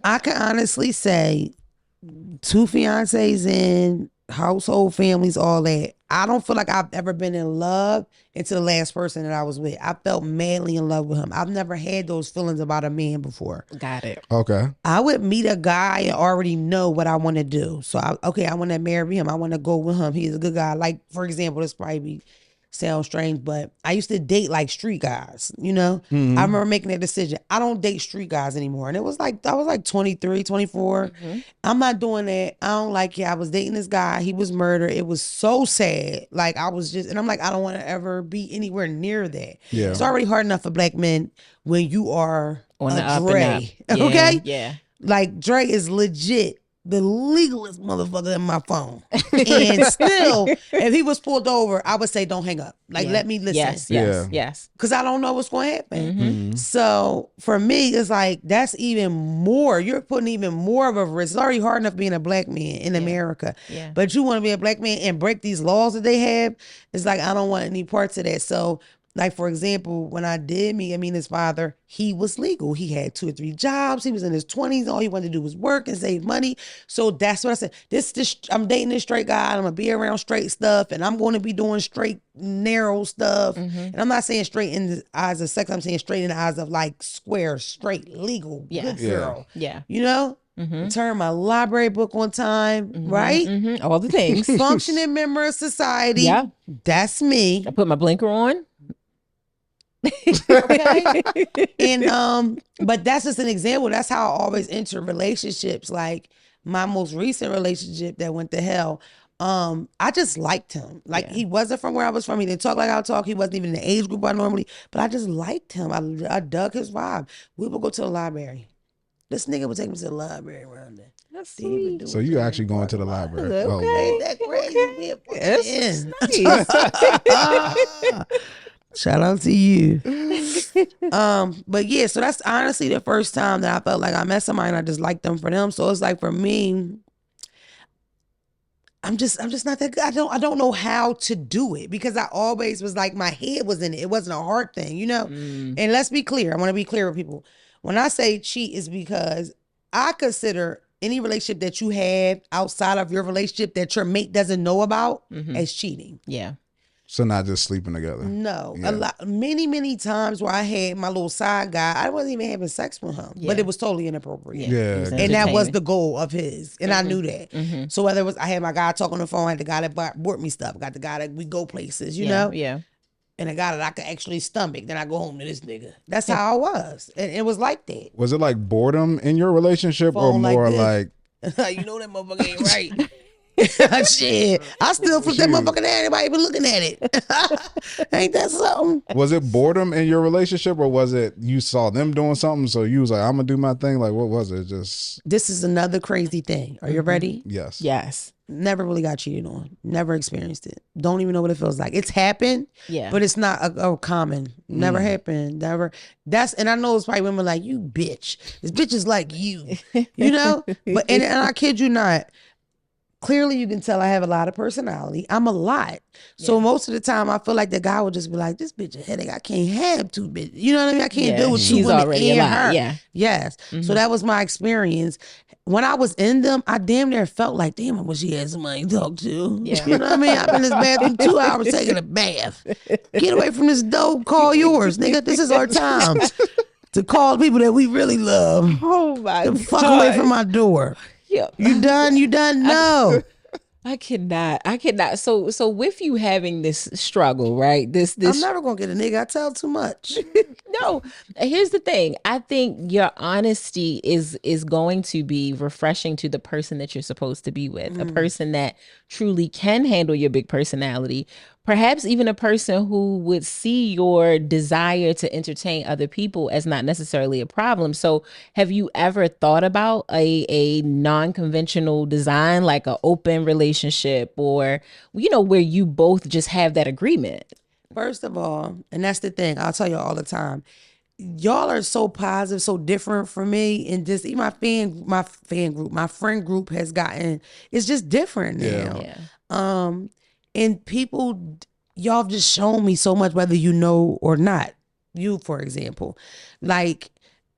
I can honestly say 2 fiancés in, household families, all that. I don't feel like I've ever been in love until the last person that I was with. I felt madly in love with him. I've never had those feelings about a man before. Got it. Okay. I would meet a guy and already know what I want to do. So, I want to marry him. I want to go with him. He's a good guy. Like, for example, this probably sounds strange, but I used to date like street guys, you know? I remember making that decision. I don't date street guys anymore. And it was like, I was like 23, 24. I'm not doing that. I don't like it. I was dating this guy. He was murdered. It was so sad. Like I was just, and I'm like, I don't want to ever be anywhere near that. Yeah. It's already hard enough for black men when you are On the up Dre. and up. Okay? Yeah. Like Dre is legit the legalest motherfucker in my phone. And still, if he was pulled over, I would say, don't hang up. Like, let me listen. Yes. Because I don't know what's going to happen. So for me, it's like, that's even more. You're putting even more of a risk. It's already hard enough being a black man in America. Yeah. But you want to be a black man and break these laws that they have. It's like, I don't want any parts of that. So, like, for example, when I did meet his father, he was legal. He had 2 or 3 jobs. He was in his 20s. All he wanted to do was work and save money. So that's what I said. I'm dating this straight guy. I'm going to be around straight stuff. And I'm going to be doing straight, narrow stuff. And I'm not saying straight in the eyes of sex. I'm saying straight in the eyes of like square, straight, legal, good girl. Yeah. You know? Turn my library book on time, right? All the things. Functioning member of society. Yeah. That's me. I put my blinker on. Okay. And but that's just an example. That's how I always enter relationships. Like my most recent relationship that went to hell, I just liked him. Like he wasn't from where I was from. He didn't talk like I talk. He wasn't even in the age group I normally, but I just liked him. I dug his vibe. We would go to the library. This nigga would take me to the library around there. That's sweet. So you actually going to the library? Okay. Ain't that crazy? Yes. Nice. Shout out to you. But yeah, so that's honestly the first time that I felt like I met somebody and I just liked them for them. So it's like for me, I'm just not that good. I don't know how to do it because I always was like my head was in it. It wasn't a hard thing, you know? And let's be clear. I want to be clear with people. When I say cheat is because I consider any relationship that you have outside of your relationship that your mate doesn't know about as cheating. Yeah. So not just sleeping together. No, Yeah. a lot, many times where I had my little side guy, I wasn't even having sex with him, but it was totally inappropriate. Yeah, It was And that was entertaining. the goal of his, and I knew that. So whether it was I had my guy talk on the phone, I had the guy that bought me stuff, I got the guy that we go places, you know, Yeah. and a guy that I could actually stomach. Then I go home to this nigga. That's how I was, and it was like that. Was it like boredom in your relationship or Phone like more this. like You know that motherfucker ain't right. Shit, I still flip that motherfucker down. Anybody even looking at it? Ain't that something? was it boredom in your relationship or was it you saw them doing something so you was like I'm gonna do my thing? Like what was it? Just This is another crazy thing. Are you ready? yes. Yes. Never really got cheated on. Never experienced it. Don't even know what it feels like. It's happened, Yeah. but it's not a common. Never happened. Never. And I know it's probably women like, you bitch. This bitch is like you. You know? But and I kid you not. Clearly, you can tell I have a lot of personality. I'm a lot. So most of the time, I feel like the guy would just be like, this bitch a headache. I can't have two bitches. You know what I mean? I can't deal with two She's women already and a lot. her. Yeah. Yes. So that was my experience. When I was in them, I damn near felt like, damn, I wish he had somebody to talk to. Yeah. You know what I mean? I've been in this bathroom 2 hours taking a bath. Get away from this dope. Call yours, nigga. This is our time to call people that we really love. Oh my God. Fuck away from my door. Yeah. You done? You done? No. I cannot. So with you having this struggle, right? This I'm never gonna get a nigga. I tell too much. No, here's the thing. I think your honesty is going to be refreshing to the person that you're supposed to be with, a person that truly can handle your big personality, perhaps even a person who would see your desire to entertain other people as not necessarily a problem. So have you ever thought about a non-conventional design, like an open relationship, or, you know, where you both just have that agreement? First of all, and that's the thing, I'll tell you all the time. Y'all are so positive, so different from me, and just even my friend group has gotten, it's just different now. Yeah. And people, y'all have just shown me so much, whether you know or not. You, for example, like,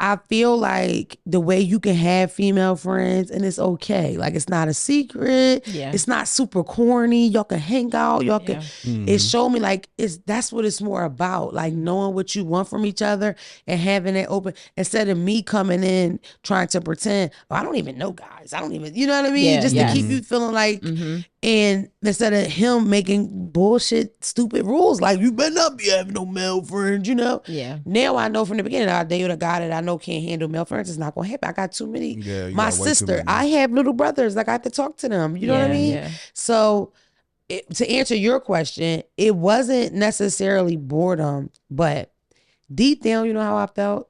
I feel like the way you can have female friends and it's okay. Like, it's not a secret. Yeah. It's not super corny. Y'all can hang out. Y'all can, it showed me like, that's what it's more about. Like, knowing what you want from each other and having it open, instead of me coming in trying to pretend, oh, I don't even know guys. I don't even, you know what I mean? Yeah, Just yes. to keep you feeling like, and instead of him making bullshit, stupid rules, like, you better not be having no male friends, you know? Yeah. Now I know from the beginning, I date with a guy that I know can't handle male friends. It's not gonna happen. I got too many. Yeah, you My got way too sister, many. I have little brothers. Like, I have to talk to them. You know what I Yeah, mean? yeah. So to answer your question, it wasn't necessarily boredom, but deep down, you know how I felt?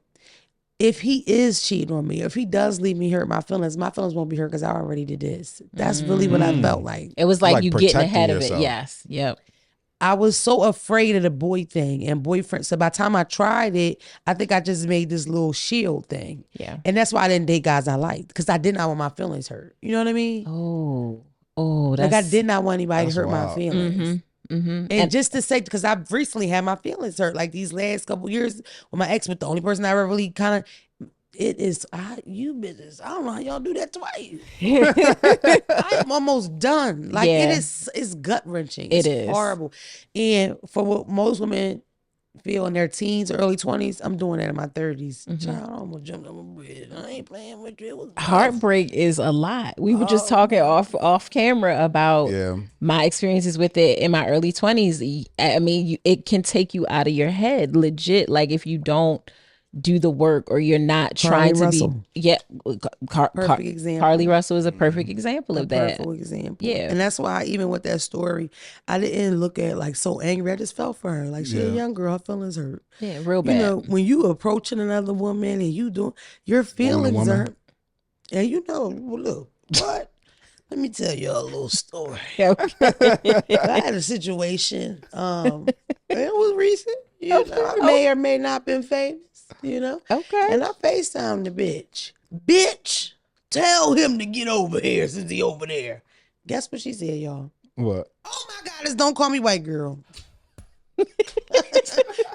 If he is cheating on me, or if he does leave me hurt my feelings won't be hurt because I already did this. That's really what I felt like. It was like, Like you getting protecting ahead of yourself. it. Yes. Yep. I was so afraid of the boy thing and boyfriend. So by the time I tried it, I think I just made this little shield thing. Yeah. And that's why I didn't date guys I liked, because I did not want my feelings hurt. You know what I mean? Oh, Like, that's I did not want anybody to that's hurt my wild. feelings. And just to say, because I've recently had my feelings hurt, like these last couple years with my ex, but the only person I ever really kind of, it is, you bitches, I don't know how y'all do that twice. I am almost done. Like, Yeah. it's gut wrenching. It It's is. horrible. And for what most women feel in their teens or early 20s, I'm doing that in my 30s. Child, I almost jumped on my bridge. I ain't playing with you. It was rough. Heartbreak is a lot. We were just talking off camera about my experiences with it in my early 20s. I mean, it can take you out of your head, legit. Like, if you don't do the work, or you're not trying to Russell. be. Perfect example. Carly Russell is a perfect example of that. Perfect example. Yeah. And that's why, even with that story, I didn't look at like so angry. I just felt for her. Like, she a young girl, her feelings hurt. Yeah, real bad. You know, when you approaching another woman and you doing, your feelings woman. hurt. And you know, well, look, what? Let me tell you a little story. Okay. I had a situation. It was recent. You know, I may or may not been famous. You know. Okay. And I FaceTimed the bitch. Bitch, tell him to get over here since he over there. Guess what she said, y'all? What? Oh my God, it's don't call me white girl.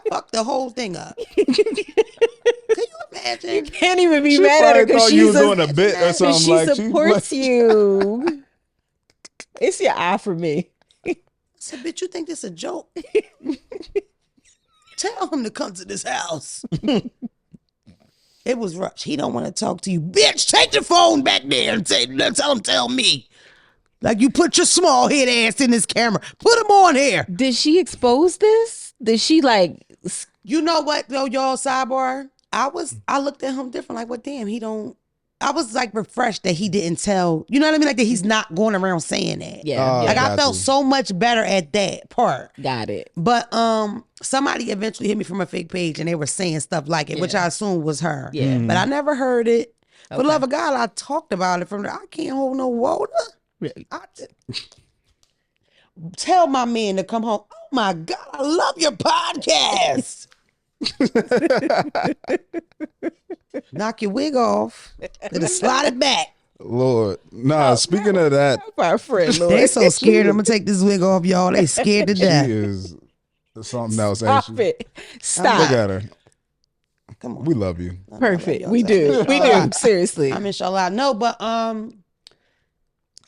Fuck the whole thing up. Can you imagine? Can't even be She mad at her probably because thought you she's was doing a bit or something she like supports you. It's your eye for me. said, bitch, you think this a joke? Tell him to come to this house. It was Rush. He don't want to talk to you. Bitch, take the phone back there and tell me. Like you put your small head ass in this camera. Put him on here. Did she expose this? Did she like? You know what though, y'all, sidebar? I looked at him different. Like, well, damn, he don't. I was like refreshed that he didn't tell. You know what I mean? Like that he's not going around saying that. Yeah. Like I got felt you. so much better at that part. Got it. But somebody eventually hit me from a fake page and they were saying stuff like it, which I assumed was her. Yeah. But I never heard it. For the Okay. love of God, I talked about it from there. I can't hold no water. Tell my man to come home. Oh my God, I love your podcast. Knock your wig off. Then slide it back. Lord. Nah, speaking of that, My friend, Lord. They so scared I'm gonna take this wig off, y'all. They scared to she death. is something else, ain't Stop she? it. Stop. Look at her. Come on. We love you. Perfect. We do. We do. Seriously. I'm inshallah. No, but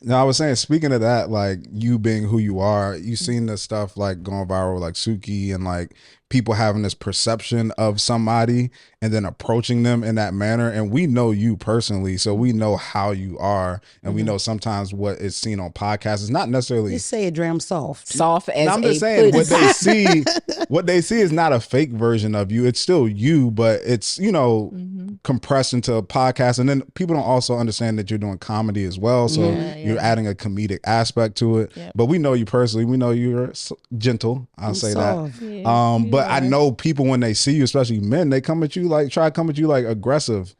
No, I was saying, speaking of that, like you being who you are, you seen this stuff like going viral, like Suki, and like people having this perception of somebody and then approaching them in that manner. And we know you personally, so we know how you are, and we know sometimes what is seen on podcasts is not necessarily. just say it, Dre. I'm soft. Soft as I'm a just saying pudding. what they see is not a fake version of you. It's still you, but it's, you know, compressed into a podcast. And then people don't also understand that you're doing comedy as well. So you're adding a comedic aspect to it. Yep. But we know you personally. We know you're gentle. I'll say soft. that. But I know people when they see you, especially men, they come at you like try to come at you like aggressive.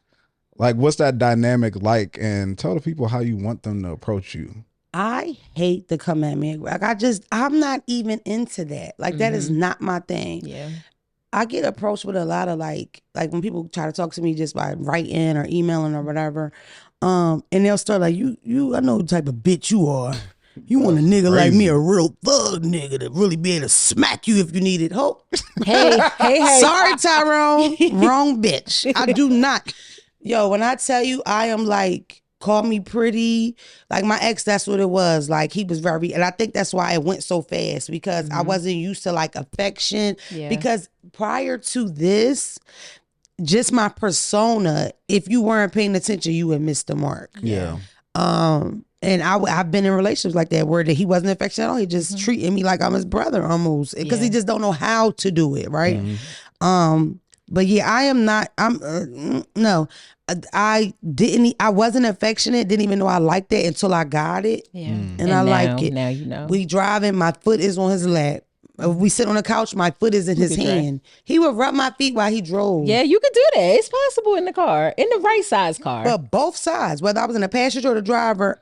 Like, what's that dynamic like? And tell the people how you want them to approach you. I hate to come at me. Like I'm not even into that. Like that is not my thing. Yeah. I get approached with a lot of like when people try to talk to me just by writing or emailing or whatever. And they'll start like, you I know the type of bitch you are. You want a nigga like me, a real thug nigga to really be able to smack you if you need it. Hope. Hey. Sorry, Tyrone. Wrong bitch. I do not. Yo, when I tell you I am like, call me pretty. Like my ex, that's what it was. Like he was very, and I think that's why it went so fast because I wasn't used to like affection. Yeah. Because prior to this, just my persona, if you weren't paying attention, you would miss the mark. Yeah. And I've been in relationships like that where he wasn't affectionate at all. He just treated me like I'm his brother almost because he just don't know how to do it, right? But yeah, I am not. No, I wasn't affectionate. Didn't even know I liked it until I got it. Yeah. And I like it. Now you know. We driving. My foot is on his lap. If we sit on the couch, my foot is in his at Dre. hand. He would rub my feet while he drove. Yeah, you could do that. It's possible in the car, in the right size car. But both sides, whether I was in the passenger or the driver,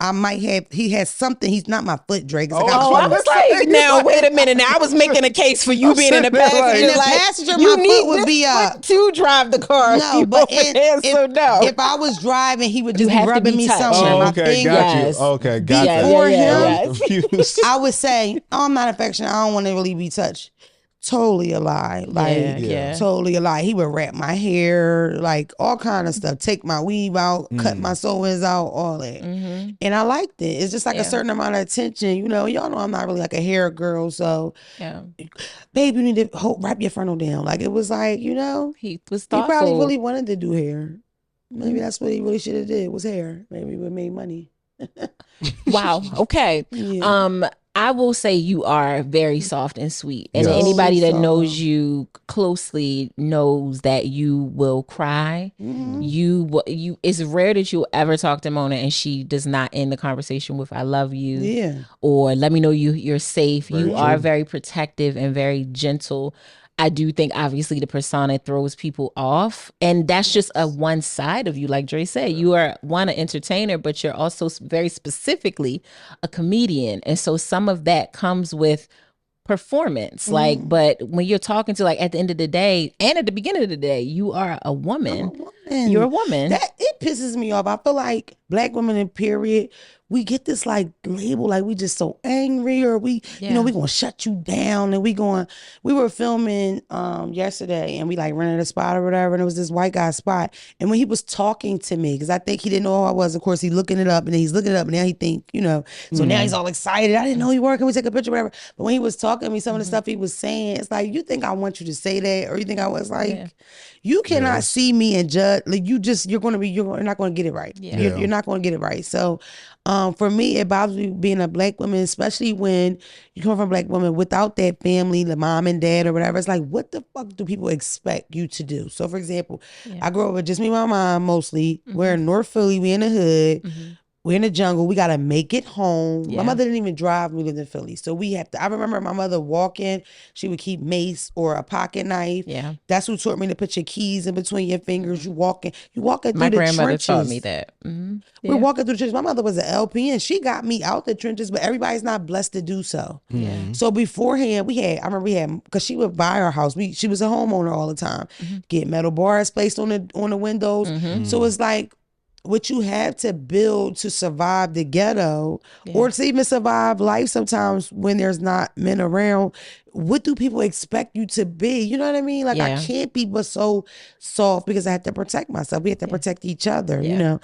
he has something. He's not my foot, Drake. I was like, now wait a minute. Now I was making a case for you being in the passenger. In the like, passenger, you my need foot would this be up. foot to drive the car. No, You but over there, so no. if I was driving, he would just You be have to rubbing be me touched. somewhere. Oh, My okay, finger. got Yes. you. Okay, got Yeah, that. yeah, yeah, him, yeah. Confused. I would say, oh, I'm not affectionate. I don't want to really be touched. Totally a lie. Like, Yeah. totally a lie. He would wrap my hair, like all kind of stuff. Take my weave out, cut my sew-ins out, all that. And I liked it. It's just like a certain amount of attention. You know, y'all know I'm not really like a hair girl. So, Yeah. babe, you need to wrap your frontal down. Like, it was like, you know, He was he thoughtful. probably really wanted to do hair. Maybe that's what he really should have did was hair. Maybe it would make money. Wow. Okay. Yeah. I will say you are very soft and sweet. And Yes. anybody that Soft. knows you closely knows that you will cry. You it's rare that you'll ever talk to Mona and she does not end the conversation with I love you Yeah. or let me know you're safe. Very You true. are very protective and very gentle. I do think obviously the persona throws people off, and that's just a one side of you. Like Dre said, you are an entertainer, but you're also very specifically a comedian, and so some of that comes with performance. Like, but when you're talking to, like, at the end of the day and at the beginning of the day, you are a woman. And You're a woman. That it pisses me off. I feel like black women in period, we get this like label, like we just so angry, or we, you know, we gonna shut you down, and we were filming yesterday, and we like rented a spot or whatever, and it was this white guy spot, and when he was talking to me, because I think he didn't know who I was, of course he's looking it up, and he's looking it up, and now he think, you know, so now he's all excited, I didn't know you were, can we take a picture, whatever, but when he was talking to me, some of the stuff he was saying, it's like, you think I want you to say that, or you think I was like, you cannot see me and judge, like you're not gonna get it right. You're not gonna get it right. So for me, it bothers me being a black woman, especially when you come from a black woman without that family, the mom and dad or whatever. It's like, what the fuck do people expect you to do? So for example, I grew up with just me and my mom mostly. We're in North Philly, we in the hood. We're in the jungle. We got to make it home. My mother didn't even drive when we lived in Philly. So we have to, I remember my mother walking, she would keep mace or a pocket knife. Yeah. That's who taught me to put your keys in between your fingers. You walking through the trenches. My grandmother taught me that. We're walking through the trenches. My mother was an LP and she got me out the trenches, but everybody's not blessed to do so. So beforehand, I remember we had, because she would buy our house. She was a homeowner all the time. Get metal bars placed on the windows. So it's like, what you have to build to survive the ghetto or to even survive life sometimes when there's not men around, what do people expect you to be? You know what I mean? Like I can't be but so soft because I have to protect myself. We have to protect each other, you know?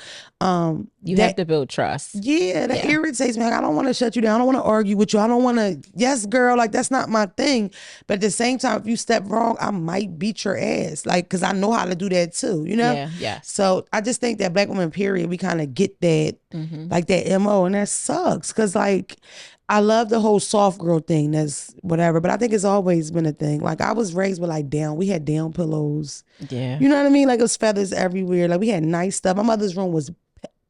You have to build trust. Yeah, that irritates me. Like, I don't want to shut you down. I don't want to argue with you. I don't want to, yes, girl, like that's not my thing. But at the same time, if you step wrong, I might beat your ass. Like, because I know how to do that too, you know? Yeah. So I just think that black women, period, we kind of get that, like that MO, and that sucks. Because like, I love the whole soft girl thing, that's whatever, but I think it's always been a thing. Like I was raised with like we had down pillows. Yeah. You know what I mean? Like it was feathers everywhere. Like we had nice stuff. My mother's room was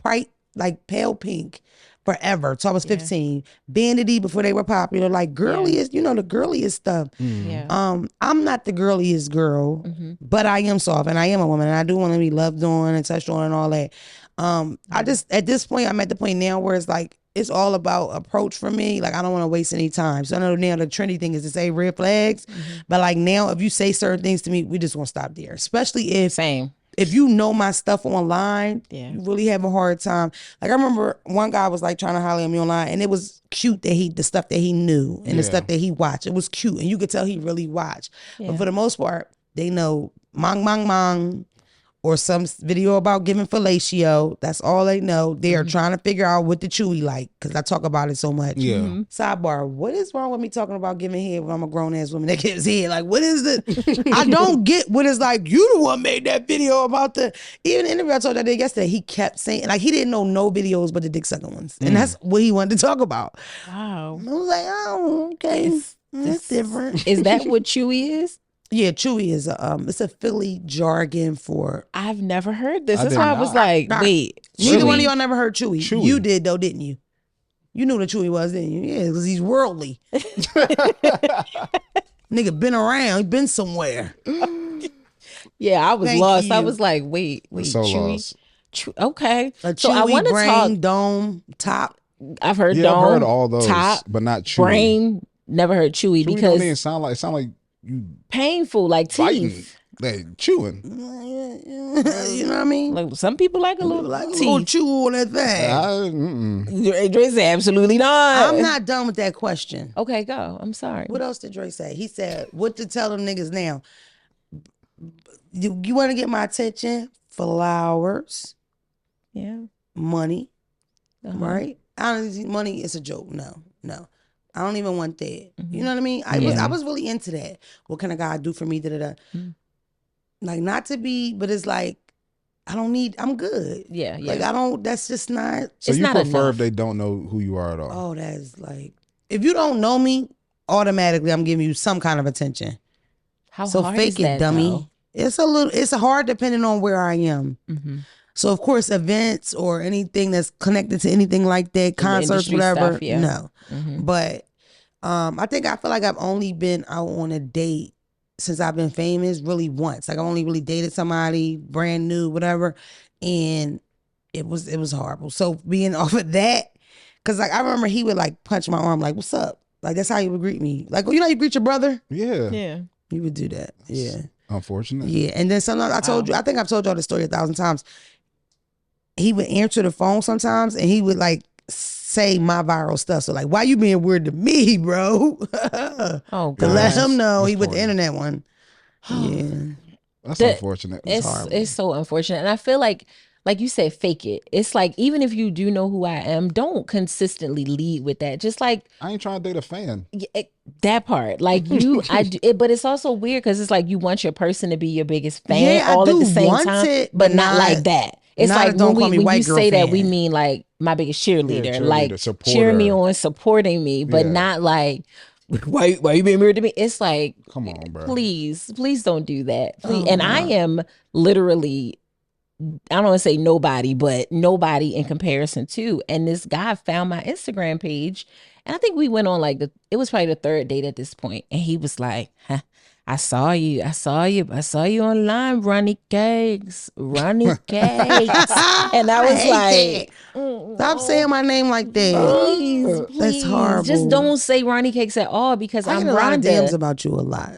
bright, like pale pink forever. So I was 15. Vanity before they were popular. Like girliest, you know, the girliest stuff. I'm not the girliest girl, but I am soft and I am a woman and I do want to be loved on and touched on and all that. I just, at this point, I'm at the point now where it's like, it's all about approach for me. Like, I don't want to waste any time. So I know now the trendy thing is to say red flags. But like now, if you say certain things to me, we just want to stop there. Especially if you know my stuff online, you really have a hard time. Like I remember one guy was like trying to holler at me online and it was cute that the stuff that he knew and the stuff that he watched. It was cute and you could tell he really watched. But for the most part, they know mang mang mang, or some video about giving fellatio. That's all they know. They are trying to figure out what the chewy like, because I talk about it so much. Sidebar, what is wrong with me talking about giving head when I'm a grown-ass woman that gives head? Like, what is the... I don't get what it's like, you the one made that video about the... Even the interview I told that day yesterday, he kept saying... Like, he didn't know no videos but the dick sucking ones. And that's what he wanted to talk about. Wow. I was like, oh, okay. It's different. Is that what chewy is? Yeah, chewy is it's a Philly jargon for... I've never heard this. That's why I was like, wait. Neither one of y'all never heard chewy. You did though, didn't you? You knew what chewy was, didn't you? Yeah, because he's worldly. Nigga been around. He been somewhere. Yeah, I was lost. I was like, wait, so chewy. lost. A Okay. chewy, so I want to talk... dome, top. I've heard dome, I've heard all those, top, but not chewy. Brain, never heard chewy because... Don't even sound like you painful, like teeth. Like chewing. You know what I mean? Like some people like a little like teeth. A little chew on that thing. Dre said absolutely not. I'm not done with that question. Okay, go. I'm sorry. What else did Dre say? He said, what to tell them niggas now? You want to get my attention? Flowers. Yeah. Money. Right? Honestly, money is a joke. No. I don't even want that. You know what I mean? I was really into that. What can a guy do for me? Like, not to be, but it's like, I'm good. Yeah. Like, that's just not. So you not prefer enough. if they don't know who you are at all? Oh, that's like, if you don't know me, automatically I'm giving you some kind of attention. How so hard fake is it, that, dummy. though? It's hard depending on where I am. So of course, events or anything that's connected to anything like that, concerts, whatever, stuff, no. But I feel like I've only been out on a date since I've been famous really once. Like I only really dated somebody brand new, whatever, and it was horrible. So being off of that, because like I remember he would like punch my arm, like, "What's up?" Like that's how he would greet me. Like, you know, how you greet your brother. Yeah. He would do that. Yeah. Unfortunate. Yeah, and then sometimes I think I've told y'all the story 1,000 times. He would answer the phone sometimes and he would like say my viral stuff. So like, why you being weird to me, bro? Oh To let God. him know That's he with the corny. internet one. Yeah. That's The- unfortunate. It's so unfortunate, and I feel like you said, fake it. It's like, even if you do know who I am, don't consistently lead with that. Just like I ain't trying to date a fan. that part, like but it's also weird because it's like you want your person to be your biggest fan Yeah, I all at do the same want time, it, but but not like not- that. It's not like a don't call me when white you girl say that, we fan. mean like my biggest cheerleader, cheerleader, like supporter. cheering me on, supporting me, but Yeah. not like why you being weird to me? It's like, Come on, bro. please don't do that. Please. Oh, And I wow. am literally, I don't want to say nobody, but nobody in comparison to. And this guy found my Instagram page, and I think we went on like it was probably the third date at this point, and he was like, huh, I saw you online, Ronnie Cakes. And I was hate like, that. Stop saying my name like that. please, That's please, horrible. just don't say Ronnie Cakes at all, because I I'm get a lot of DMs Rhonda. about you a lot.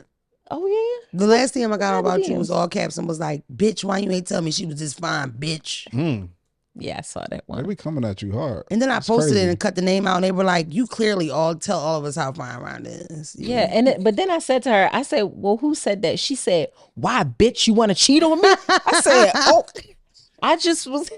Oh yeah. The last DM I got What about type of you was DMs? all caps and was like, bitch, why you ain't tell me she was just fine, bitch? Yeah, I saw that They one. be coming at you hard. And then I It's posted crazy. it and cut the name out, and they were like, you clearly all tell all of us how fine Rhonda is. Yeah, but then I said to her, I said, well, who said that? She said, why, bitch, you want to cheat on me? I said, oh, I just was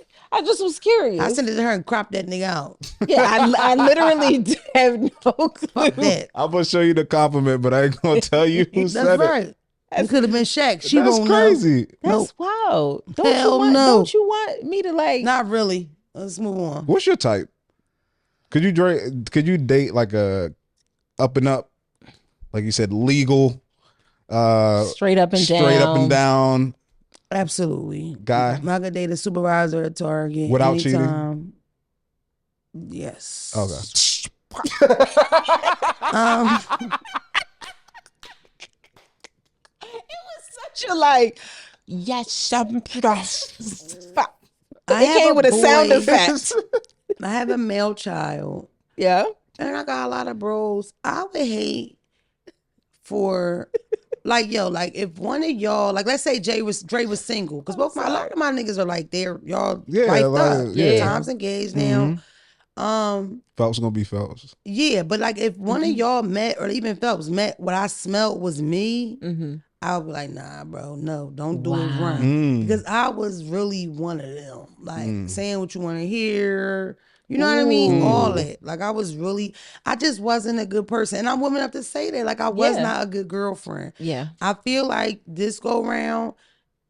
curious. I sent it to her and cropped that nigga out. Yeah, I literally have no clue. Fuck that. I'm gonna show you the compliment, but I ain't gonna tell you who That's said right. it. It could have been Shaq. She That's won't know. crazy. That's Nope. wild. Hell no. Don't you want me to like? Not really. Let's move on. What's your type? Could you date like a up and up, like you said, legal, Straight up and down Absolutely. guy? I could date a supervisor at Target Without cheating? anytime. Yes. Okay. Such a like, yes, it I have came a with a sound boy. effect. I have a male child. Yeah. And I got a lot of bros. I would hate for like, yo, like if one of y'all, like let's say Dre was single, because a lot of my niggas are like y'all Yeah, wiped like, up. yeah. Time's engaged now. Phelps gonna be Phelps. Yeah, but like if one of y'all met, or even Phelps met, what I smelled was me, I would be like, nah, bro, no, don't do it right. Because I was really one of them. Like saying what you want to hear. You know what I mean? All that. Like I just wasn't a good person. And I'm woman enough to say that. Like I was not a good girlfriend. Yeah. I feel like this go round,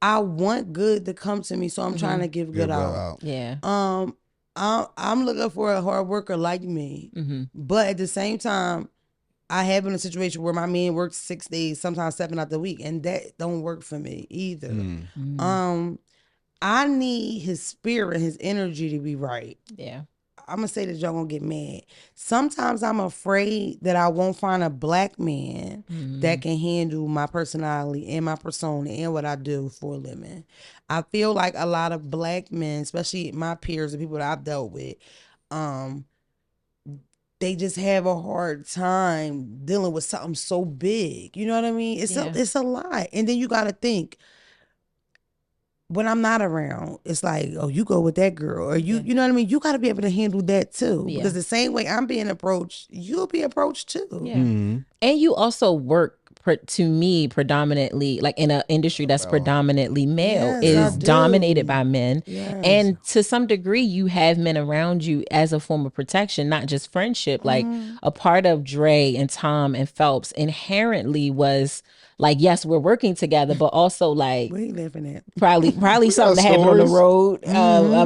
I want good to come to me. So I'm trying to give good out. Yeah. I'm looking for a hard worker like me. But at the same time, I have been in a situation where my man works 6 days, sometimes 7 out the week, and that don't work for me either. I need his spirit, his energy to be right. Yeah. I'm gonna say that y'all gonna get mad. Sometimes I'm afraid that I won't find a black man that can handle my personality and my persona and what I do for a living. I feel like a lot of black men, especially my peers and people that I've dealt with, they just have a hard time dealing with something so big. You know what I mean? It's a lot. And then you gotta think, when I'm not around, it's like, oh, you go with that girl, or you know what I mean? You got to be able to handle that too. Yeah. Because the same way I'm being approached, you'll be approached too. Yeah. And you also work, to me, predominantly, like in an industry that's predominantly male, Yes, is dominated by men. Yes. And to some degree, you have men around you as a form of protection, not just friendship. Like a part of Dre and Tom and Phelps inherently was like, yes, we're working together, but also like, What are you laughing at? probably something to happen on the stories. road,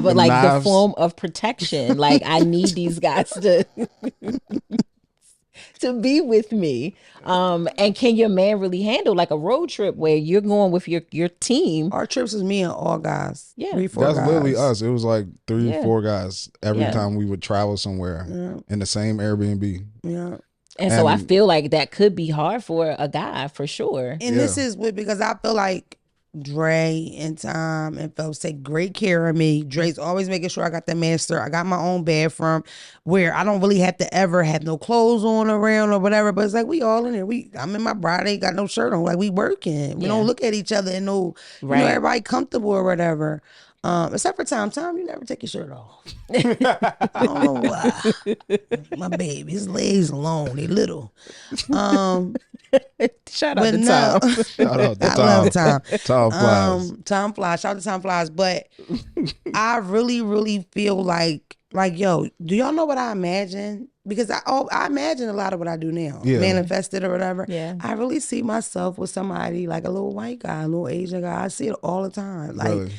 but like Knives. the form of protection. Like I need these guys to be with me. And can your man really handle like a road trip where you're going with your team? Our trips is me and all guys. Yeah. 3, 4 That's guys. literally us. It was like 3 or 4 guys every Yeah. time we would travel somewhere in the same Airbnb. Yeah. And so I And- feel like that could be hard for a guy, for sure. And this is because I feel like Dre and Tom and Phelps take great care of me. Dre's always making sure I got the master. I got my own bathroom where I don't really have to ever have no clothes on around or whatever. But it's like we all in there. I'm in my bride, ain't got no shirt on. Like we working. We don't look at each other and know, you know, everybody comfortable or whatever. Except for Tom. Tom, you never take your shirt off. I don't know why. My baby, his legs long, they little. Shout out But to no, Tom. Shout out to I love Tom. Tom Flies. Tom Flies. Shout out to Tom Flies. But I really, really feel like, yo, do y'all know what I imagine? Because I imagine a lot of what I do now, Yeah. manifested or whatever. Yeah. I really see myself with somebody like a little white guy, a little Asian guy. I see it all the time. Like, Really?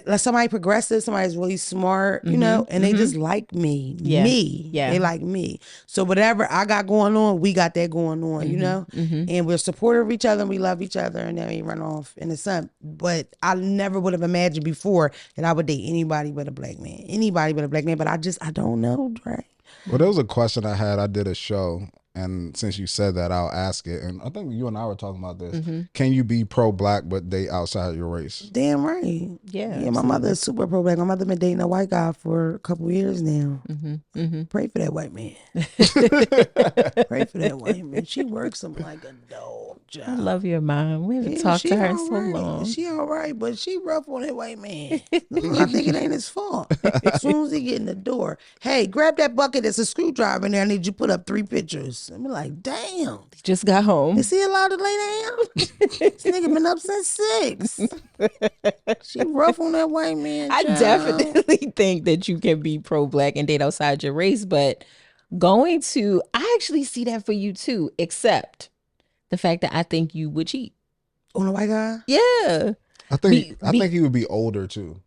like somebody progressive, somebody's really smart, you know, and they just like me. Yeah. Me. Yeah. They like me. So whatever I got going on, we got that going on, you know? And we're supportive of each other and we love each other and then we run off in the sun. But I never would have imagined before that I would date anybody but a black man. Anybody but a black man. But I don't know, Dre. Well, there was a question I had. I did a show, and since you said that, I'll ask it. And I think you and I were talking about this. Can you be pro-black but date outside your race? Damn right. Yeah. Yeah, my mother is super pro black. My mother been dating a white guy for a couple of years now. Pray for that white man. Pray for that white man. She works him like a dog job. I love your mom. We haven't talked she to her in all so right. long. She all right, but she rough on that white man. I think it ain't his fault. As soon as he get in the door, hey, grab that bucket. There's a screwdriver in there. I need you to put up 3 pictures. I'm like, damn. Just got home. Is he allowed to lay down? This nigga been up since 6. She rough on that white man. I child. definitely think that you can be pro-black and date outside your race, but I actually see that for you too, except the fact that I think you would cheat. On a white guy? Yeah. I think he would be older too.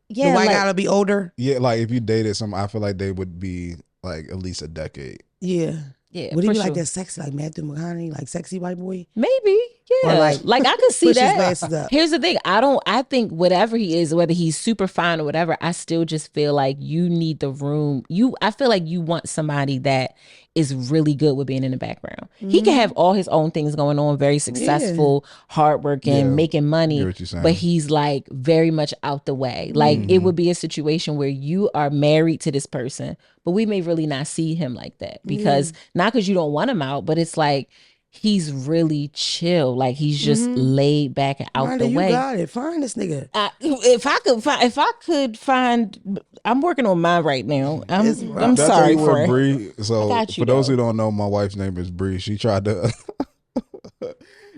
Yeah. The white like- guy to be older? Yeah, like if you dated some, I feel like they would be like at least a decade. Yeah. Yeah. Would he for be like sure. that sexy, like Matthew McConaughey, like sexy white boy? Maybe. Yeah. Or like, I could see push his that. glasses up. Here's the thing. I think whatever he is, whether he's super fine or whatever, I still just feel like you need the room. I feel like you want somebody that is really good with being in the background. He can have all his own things going on, very successful, hardworking, Yeah. making money, Hear what you're saying. but he's like very much out the way. Like it would be a situation where you are married to this person, but we may really not see him like that because not because you don't want him out, but it's like he's really chill. Like he's just laid back and out Rhonda, the you way. got it. Find this nigga. If I could find, I'm working on mine right now. I'm Did I tell sorry you for what it. Bree? So got you, for those though. who don't know, my wife's name is Bree. She tried to.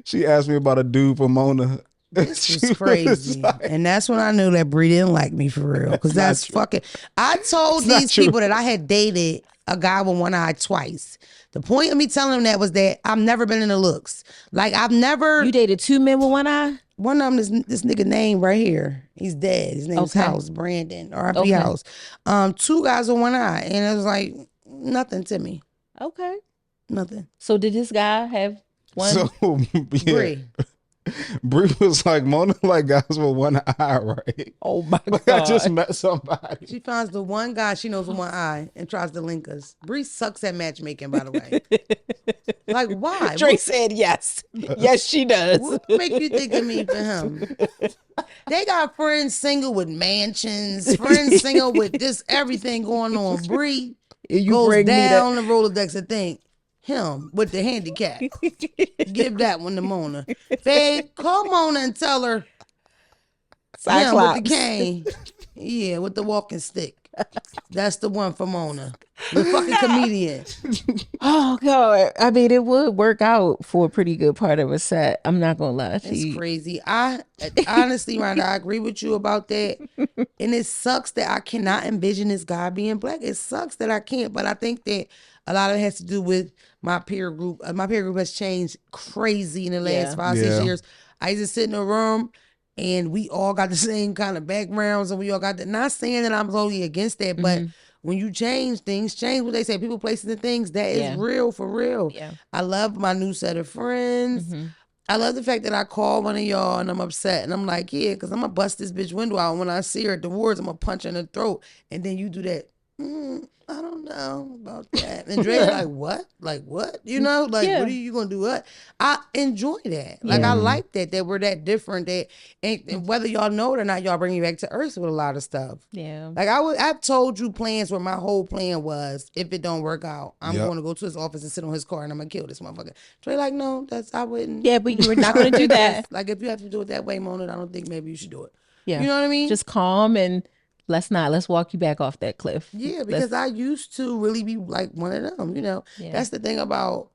She asked me about a dude for Mona. This She is was crazy. like- And that's when I knew that Bree didn't like me for real. Because not that's true. fucking. I told It's not these true. people that I had dated a guy with one eye twice. The point of me telling them that was that I've never been in the looks. Like I've never. You dated 2 men with one eye? One of them is this nigga name right here. He's dead. His name's Okay. House Brandon, R.I.P. Okay. House. 2 guys with one eye, and it was like nothing to me. Okay. Nothing. So did this guy have one? So yeah, Bree. Bree was like, Mona like guys with one eye, right? Oh my Like God. I just met somebody. She finds the one guy she knows with one eye and tries to link us. Bree sucks at matchmaking, by the way. Like, why? Dre said yes. Yes, she does. What make you think of me for him? They got friends single with mansions, friends single with just everything going on. Bree You goes bring me down the Rolodex and think, him with the handicap. Give that one to Mona. Babe, call Mona and tell her him with Cyclops. the cane. Yeah, with the walking stick. That's the one for Mona. The fucking comedian. Oh God. I mean, it would work out for a pretty good part of a set. I'm not gonna lie to It's you. crazy. I honestly, Rhonda, I agree with you about that. And it sucks that I cannot envision this guy being black. It sucks that I can't. But I think that a lot of it has to do with my peer group. My peer group has changed crazy in the last Yeah. 5, Yeah. 6 years. I used to sit in a room and we all got the same kind of backgrounds and we all got the, not saying that I'm totally against that, but when you change, things change. What they say, people, places, and things, that is Yeah. real for real. Yeah. I love my new set of friends. I love the fact that I call one of y'all and I'm upset and I'm like, yeah, because I'm going to bust this bitch window out. And when I see her at the wards, I'm going to punch her in the throat. And then you do that. I don't know about that. And Dre's like, what? Like, what? You know, like, Yeah. what are you going to do? What? I enjoy that. Like, I like that we're that different. That and whether y'all know it or not, y'all bring me back to earth with a lot of stuff. Yeah. Like, I've told you plans where my whole plan was, if it don't work out, I'm Yep. going to go to his office and sit on his car and I'm going to kill this motherfucker. Dre like, no, I wouldn't. Yeah, but you were not gonna do that. Like, if you have to do it that way, Mona, I don't think maybe you should do it. Yeah. You know what I mean? Just calm and let's walk you back off that cliff. Yeah, because I used to really be like one of them, you know. Yeah. That's the thing about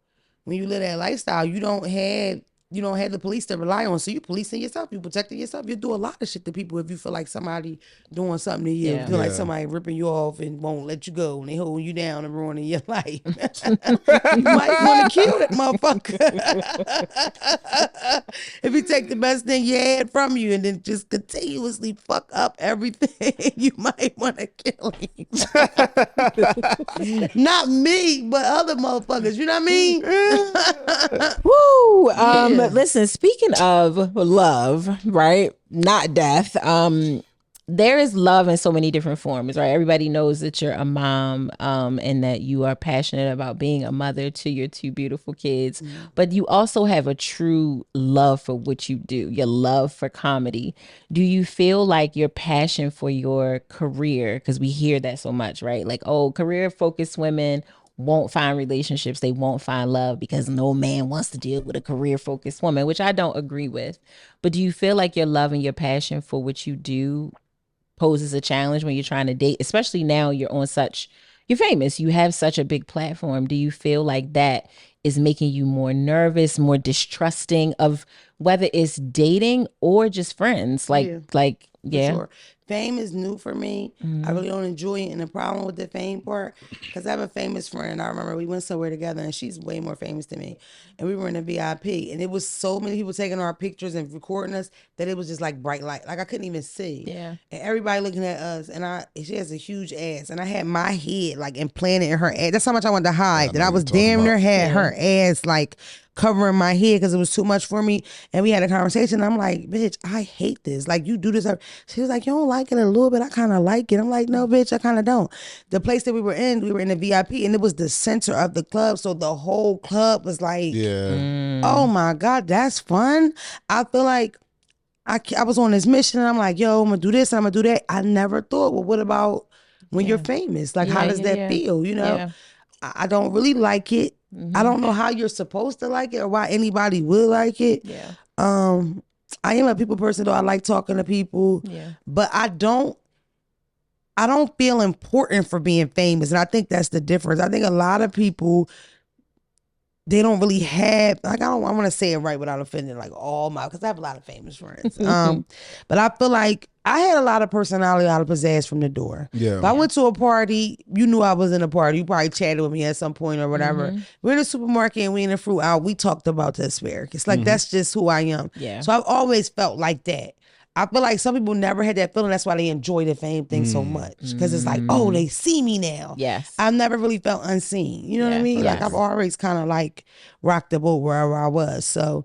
when you live that lifestyle, you don't have the police to rely on. So you policing yourself, you protecting yourself. You do a lot of shit to people if you feel like somebody doing something to you. Yeah. You feel like Yeah. somebody ripping you off and won't let you go and they holding you down and ruining your life. You might want to kill that motherfucker. If you take the best thing you had from you and then just continuously fuck up everything, you might want to kill him. Not me, but other motherfuckers. You know what I mean? Woo! Yeah. Listen, speaking of love, right? Not death. There is love in so many different forms, right? Everybody knows that you're a mom, and that you are passionate about being a mother to your two beautiful kids. But you also have a true love for what you do, your love for comedy. Do you feel like your passion for your career, because we hear that so much, right? Like, oh, career-focused women won't find relationships, they won't find love because no man wants to deal with a career-focused woman, which I don't agree with. But do you feel like your love and your passion for what you do poses a challenge when you're trying to date, especially now you're famous, you have such a big platform? Do you feel like that is making you more nervous, more distrusting of whether it's dating or just friends? Yeah. Yeah. Sure. Fame is new for me. I really don't enjoy it. And the problem with the fame part, because I have a famous friend. I remember we went somewhere together and she's way more famous than me. And we were in a VIP and it was so many people taking our pictures and recording us that it was just like bright light. Like I couldn't even see. Yeah. And everybody looking at us. And she has a huge ass. And I had my head like implanted in her ass. That's how much I wanted to hide. That I was damn near had her ass like covering my head because it was too much for me. And we had a conversation. I'm like, bitch, I hate this. Like, you do this. She was like, you don't like it a little bit? I kind of like it. I'm like, no, bitch, I kind of don't. The place that we were in the VIP, and it was the center of the club. So the whole club was like, oh my God, that's fun. I feel like I was on this mission and I'm like, yo, I'm going to do this, I'm going to do that. I never thought, well, what about when you're famous? Like, how does that feel? You know? Yeah. I don't really like it. I don't know how you're supposed to like it or why anybody will like it. Yeah. I am a people person though. I like talking to people. Yeah. But I don't feel important for being famous. And I think that's the difference. I think a lot of people, they don't really have, like, I want to say it right without offending like all my, because I have a lot of famous friends. But I feel like I had a lot of personality, a lot of pizzazz from the door. Yeah. If I went to a party, you knew I was in a party. You probably chatted with me at some point or whatever. We're in the supermarket and we in the fruit aisle. We talked about the asparagus. Like, that's just who I am. Yeah. So I've always felt like that. I feel like some people never had that feeling. That's why they enjoy the fame thing so much. Because it's like, oh, they see me now. Yes. I've never really felt unseen. You know what I mean? Like, I've always kind of like rocked the boat wherever I was. So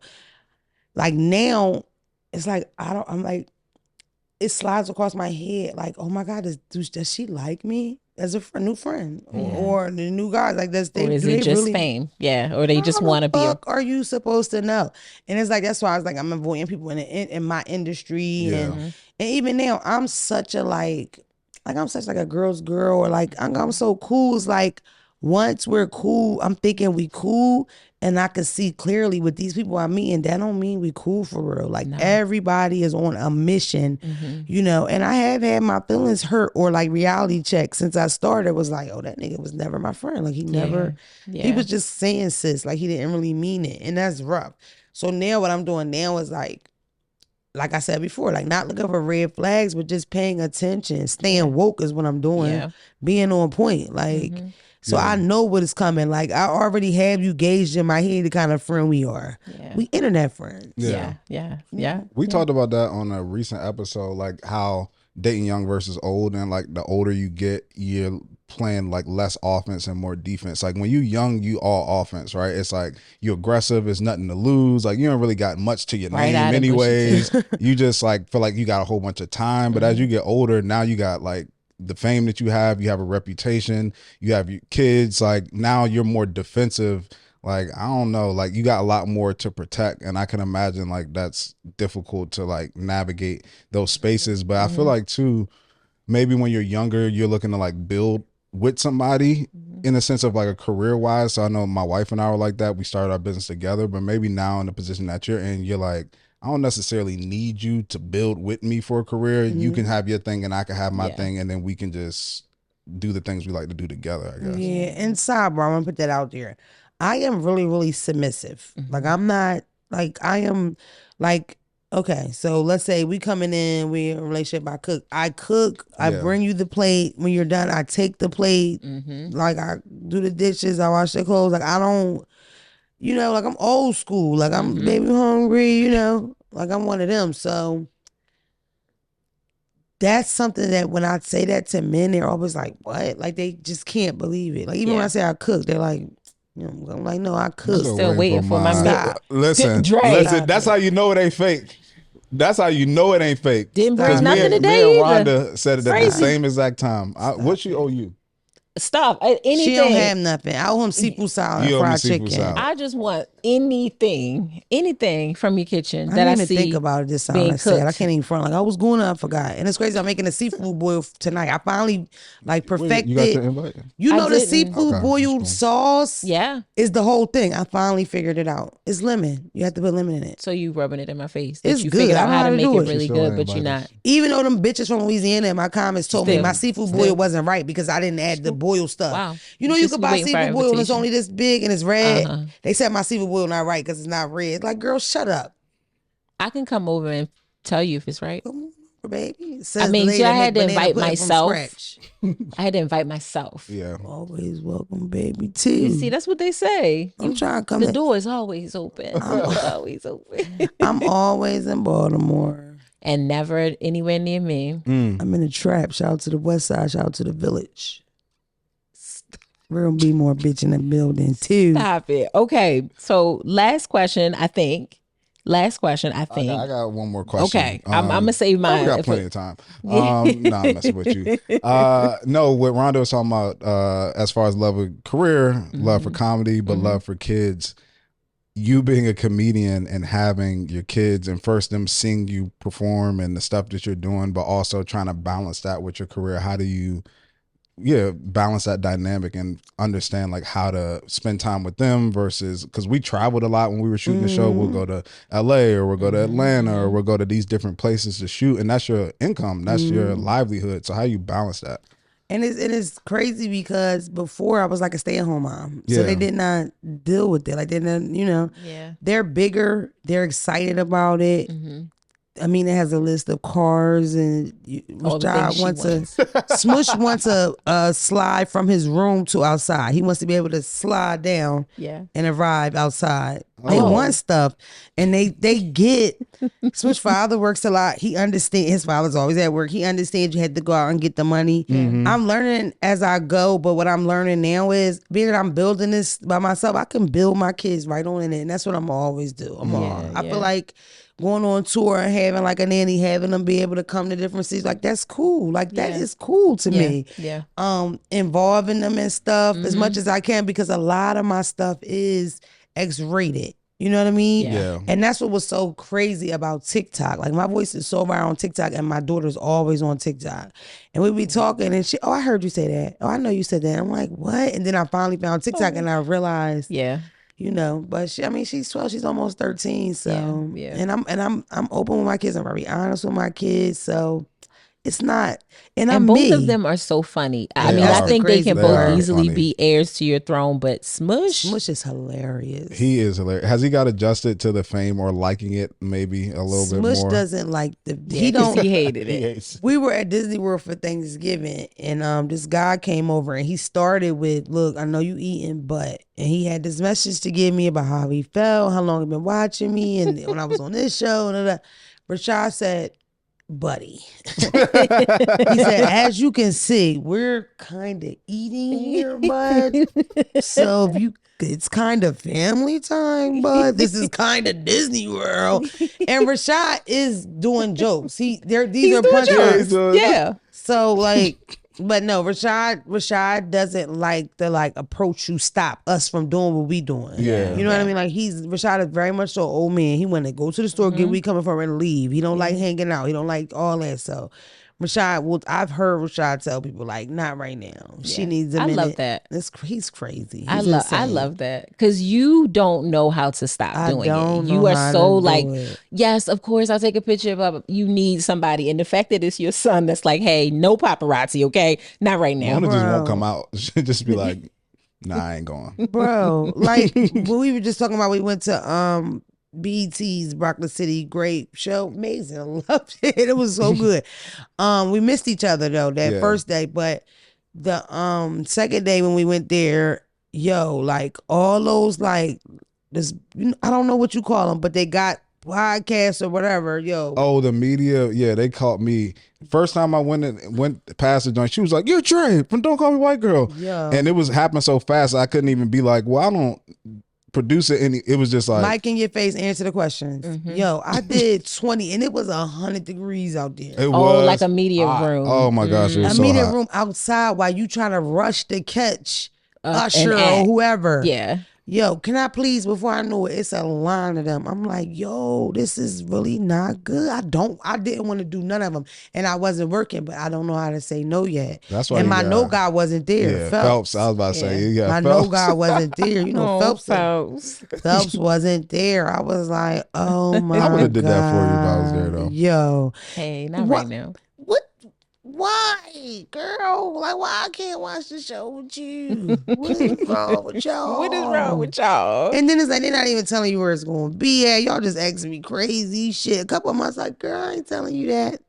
like now, it's like, I'm like, it slides across my head. Like, oh my God, does she like me as a new friend? Or the new guys? Like, or is it just really, fame? Yeah. Or they just want to be. Fuck are you supposed to know? And it's like, that's why I was like, I'm avoiding people in my industry. And even now, I'm such a I'm such like a girl's girl, or like, I'm so cool. It's like, once we're cool, I'm thinking we cool, and I can see clearly with these people I meet, and that don't mean we cool for real. Like, everybody is on a mission, you know, and I have had my feelings hurt or like reality checks since I started. Was like, oh, that nigga was never my friend. Like, he never, he was just saying sis, like he didn't really mean it, and that's rough. So now what I'm doing now is like I said before, like, not looking for red flags, but just paying attention. Staying woke is what I'm doing. Being on point. Like, so I know what is coming. Like, I already have you gauged in my head the kind of friend we are. We internet friends. Yeah. We talked about that on a recent episode, like how dating young versus old, and like the older you get, you're playing like less offense and more defense. Like, when you young, you all offense, right? It's like you're aggressive, it's nothing to lose. Like, you don't really got much to your name anyways. You just like feel like you got a whole bunch of time. But as you get older, now you got like the fame that you have a reputation, you have your kids, like now you're more defensive. Like, I don't know, like you got a lot more to protect, and I can imagine like that's difficult to like navigate those spaces. But I feel like too, maybe when you're younger, you're looking to like build with somebody in a sense of like a career wise. So I know my wife and I were like that. We started our business together, but maybe now in the position that you're in, you're like, I don't necessarily need you to build with me for a career. You can have your thing and I can have my thing, and then we can just do the things we like to do together, I guess. Yeah, and sidebar, I'm gonna put that out there. I am really, really submissive. Like I'm not like I am like okay, so let's say we coming in, we in a relationship, I cook, I Yeah. bring you the plate. When you're done, I take the plate, like I do the dishes, I wash the clothes. Like I don't, like I'm old school. Like I'm baby hungry, like I'm one of them. So that's something that when I say that to men, they're always like, what? Like they just can't believe it. Like even when I say I cook, they're like, I'm like, no, I cook. Still waiting for my Stop. Listen, Dre. listen, that's how you know it ain't fake. That's how you know it ain't fake. Didn't bring Because nothing me today and either. Rhonda said it at the Crazy. same exact time. What she owe you? Stop. Anything. She don't have nothing. I owe him seafood salad and You owe me fried seafood chicken. salad. I just want anything from your kitchen I that didn't I even see think about it this time. being I said I cooked. can't even front. Like I was going up, I forgot. And it's crazy. I'm making a seafood boil tonight. I finally perfected. You got your invite? You I know the didn't. seafood Okay, boiled that's cool. sauce Yeah. is the whole thing. I finally figured it out. It's lemon. You have to put lemon in it. So you rubbing it in my face. It's You good. figured I out know how how to to make do it it. really She still good, ain't but you're invited not. us. Even though them bitches from Louisiana in my comments told me Still. my seafood boil wasn't right because I didn't add the boiled stuff. Wow. You know You you just could be buy waiting for our seafood boil and it's invitation. only this big and it's red. Uh-huh. They said my seafood boil not right because it's not red. Like, girl, shut up. I can come over and tell you if it's right. Come on, baby. Says I the mean, lady see, I that had make to banana invite pudding from myself. scratch. I had to invite myself. Yeah. Always welcome, baby, too. You see, that's what they say. I'm trying to come The in. door is always open. It's always open. I'm always in Baltimore. And never anywhere near me. I'm in the trap. Shout out to the west side. Shout out to the village. We're going to be more bitch in the building, too. Stop it. Okay. So last question, I think. I got one more question. Okay. I'm going to save mine. We got plenty of time. No, I'm messing with you. No, what Rhonda was talking about, as far as love of career, love for comedy, but love for kids, you being a comedian and having your kids and first them seeing you perform and the stuff that you're doing, but also trying to balance that with your career. How do you balance that dynamic and understand like how to spend time with them versus, because we traveled a lot when we were shooting the show. We'll go to LA or we'll go to Atlanta or we'll go to these different places to shoot, and that's your income, that's your livelihood. So how you balance that? And it's crazy because before I was like a stay-at-home mom. So Yeah. they did not deal with it. Like they didn't, Yeah. they're bigger. They're excited about it. I mean, it has a list of cars and All the things she wants. Smush wants a slide from his room to outside. He wants to be able to slide down and arrive outside. They want stuff, and they get. Smush's father works a lot. He understands. His father's always at work. He understands you had to go out and get the money. I'm learning as I go, but what I'm learning now is being that I'm building this by myself, I can build my kids right on in it, and that's what I'm always do. I feel like going on tour and having like a nanny, having them be able to come to different cities, like that's cool. Like that is cool to me. Yeah. Involving them in stuff as much as I can, because a lot of my stuff is X-rated. You know what I mean? Yeah. And that's what was so crazy about TikTok. Like my voice is so viral on TikTok, and my daughter's always on TikTok. And we'd be talking, and she, I heard you say that. Oh, I know you said that. I'm like, what? And then I finally found TikTok, and I realized, but she's 12, she's almost 13. So, and I'm open with my kids. I'm very honest with my kids. So it's not, and I'm both me. of them are so funny. I They mean, I are. think they can They both are easily funny. be heirs to your throne, but Smush is hilarious. He is hilarious. Has he got adjusted to the fame or liking it maybe a little bit more? Smush doesn't like the. he hated it. hates. We were at Disney World for Thanksgiving, and this guy came over, and he started with, "Look, I know you eating, but," and he had this message to give me about how he felt, how long he been watching me, and when I was on this show, and that. Rashad said, "Buddy," he said, "as you can see, we're kind of eating here, bud. So if you." It's kind of family time, but this is kind of Disney World. And Rashad is doing jokes. These are punchlines. Yeah. So like, but no, Rashad doesn't like the approach you stop us from doing what we doing. Yeah. You know what I mean? Like Rashad is very much so old man. He want to go to the store, get what we coming from, and leave. He don't like hanging out. He don't like all that. So Rashad, well, I've heard Rashad tell people like, not right now. She Yeah. needs a I minute. love that. He's crazy. He's I insane. love that because you don't know how to stop I doing don't it. know You are how so to do like, it. yes, of course, I'll take a picture, but you need somebody. And the fact that it's your son that's like, hey, no paparazzi, okay? Not right now. Mona just won't Bro. come out. She'll just be like, nah, I ain't going. Bro, like when we were just talking about, we went to BET's Broccoli City Grape show. Amazing. I loved it. It was so good. We missed each other though that Yeah. first day, but the second day when we went there, yo, like all those like this, I don't know what you call them, but they got podcasts or whatever, yo. Oh, the media, yeah, they caught me. First time I went past the joint, she was like, "You're Dre from Don't Call Me White Girl," Yeah. and it was happening so fast I couldn't even be like, "Well, I don't produce it." It was just like, Mike in your face, answer the questions. Yo, I did 20 and it was 100 degrees out there. it was like a media room. Oh my gosh, it was A so media hot. room outside while you trying to rush to catch Usher an or act. whoever. Yeah. Yo, can I please, before I know it, it's a line of them. I'm like, yo, this is really not good. I didn't want to do none of them. And I wasn't working, but I don't know how to say no yet. That's why and you my got- no guy wasn't there. Yeah, Phelps. I was about to say, yeah, My Phelps. no guy wasn't there. You know, Phelps Phelps. wasn't there. I was like, oh my God. I would have did that for you if I was there though. Yo. Hey, not What- right now. What? Why, girl? Like, why I can't watch the show with you? What is wrong with y'all? What is wrong with y'all? And then it's like they're not even telling you where it's going to be at. Y'all just asking me crazy shit. A couple of months, like, girl, I ain't telling you that.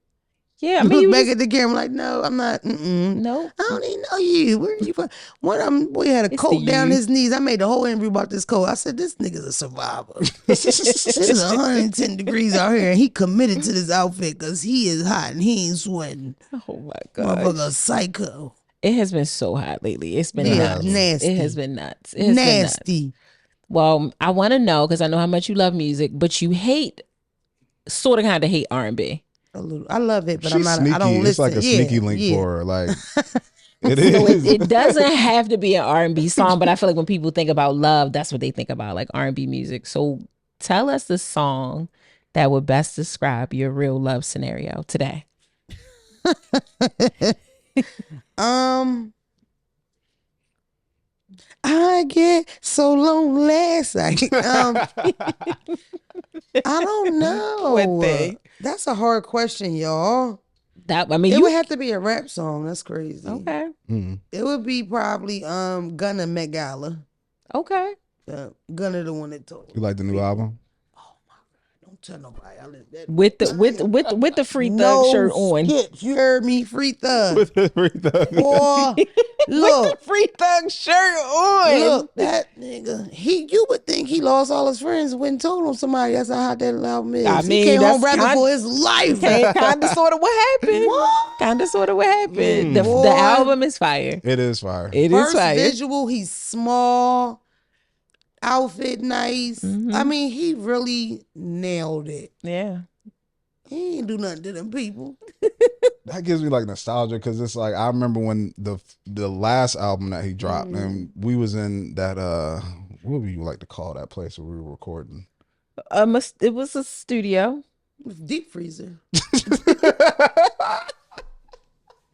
Yeah, I Look mean, you back just, at the camera, like, no, I'm not. no. I don't even know you. Where are you from? One of them, boy, had a It's coat the down you. his knees. I made the whole interview about this coat. I said, this nigga's a survivor. It's 110 degrees out here, and he committed to this outfit because he is hot and he ain't sweating. Oh my God. Motherfucker, psycho. It has been so hot lately. It's been Yeah, nuts. nasty. It has been nuts. It has been nuts. Nasty. Well, I want to know because I know how much you love music, but you sort of kind of hate R&B. A little. I love it, but She's I'm not. sneaky. I don't listen. It's like a sneaky link yeah. for her. Like it So is. it doesn't have to be an R&B song, but I feel like when people think about love, that's what they think about, like R&B music. So tell us the song that would best describe your real love scenario today. I get so lonely. I don't know. What thing? That's a hard question, y'all. That I mean, It you would have to be a rap song. That's crazy. okay? Mm. It would be probably Gunna Met Gala. Okay. Gunna the one that told. You like the new album? Don't tell nobody. I let that. With the Free Thug no shirt on. skips. You heard me, Free Thug. Boy, With look, the Free Thug shirt on. look, that nigga. You would think he lost all his friends when told him somebody. That's how hot that album is. I He mean, came home that's rapping for his life. Kind of sort of what happened. What? Kind of sort of what happened. The Boy. album is fire. It is fire. It is First fire. visual, he's small, outfit nice. I mean, he really nailed it. Yeah. He ain't do nothing to them people. That gives me like nostalgia because it's like I remember when the last album that he dropped and we was in that what would you like to call that place where we were recording? It was a studio. Deep freezer.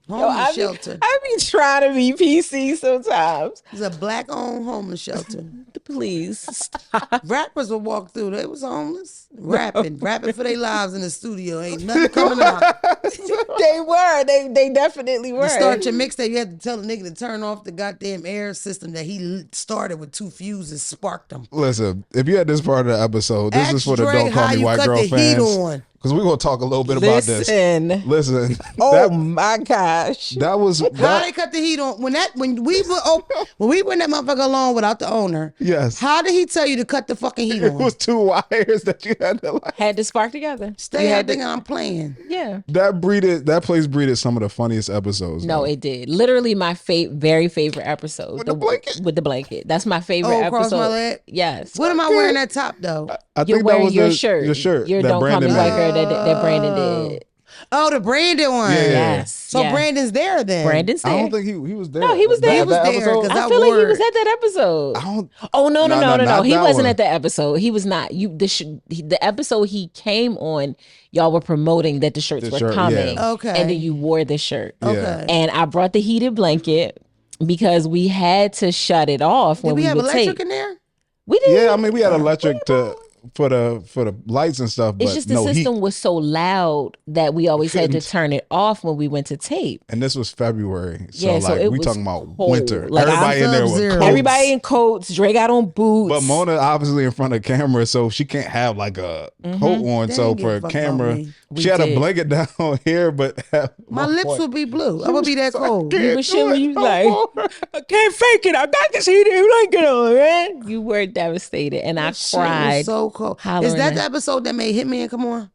Yo, Homeless shelter. I be trying to be PC sometimes. It's a black-owned homeless shelter. Please stop. Rappers would walk through. They was homeless, rapping for their lives in the studio. Ain't nothing coming out. They were. They definitely were. To start your mixtape, you had to tell the nigga to turn off the goddamn air system that he started with 2 fuses, sparked them. Listen, if you had this part of the episode, this is for the Dre Don't Call how Me you White cut Girl the heat fans. on. Because we're going to talk a little bit about this. Listen. Oh my gosh. That was How that, they cut the heat on when we went that motherfucker alone without the owner? yes. How did he tell you to cut the fucking heat It on? was 2 wires that you had to like. Had to spark together. Stay You out had to- thinking I'm playing. Yeah. That place breeded some of the funniest episodes. No, though. it did. Literally my very favorite episode. With the blanket? With the blanket. That's my favorite Oh, episode. across my leg? Yes. What am I wearing that top though? I You're think that wearing was your the, shirt. Your shirt. Your that Don't Call Me Brandon White made. Girl that Brandon did. Oh, the Brandon one. Yeah. Yes. So yeah. Brandon's there then. There. I don't think he was there. No, he was there. He was That there, episode? 'cause I I feel like he wore was it. at that episode. I don't. Oh no! not He that wasn't one. at that episode. He was not. The episode he came on, y'all were promoting that the shirts The were shirt, coming. yeah. Okay. And then you wore the shirt. Yeah. Okay. And I brought the heated blanket because we had to shut it off Did when we have would electric tape. in there? We did. Yeah, I mean, we had electric for the lights and stuff, but It's just the no system heat. was so loud that we always had to Couldn't. turn it off when we went to tape. And this was February, so Yeah, so like it we was talking about cold. winter. Like, Everybody in there with Sub-zero. coats. Everybody in coats. Dre got on boots. But Mona obviously in front of camera, so she can't have like a coat on. They So ain't give for a a fuck camera, about me. she had did. a blanket down here, but at My one lips point- would be blue. I would be that cold. You was shit when you was like, more. I can't fake it. I got this heated blanket on, man. You were devastated, and I That shit cried. was so cold. hollering Is that at- the episode that made Hitman come on?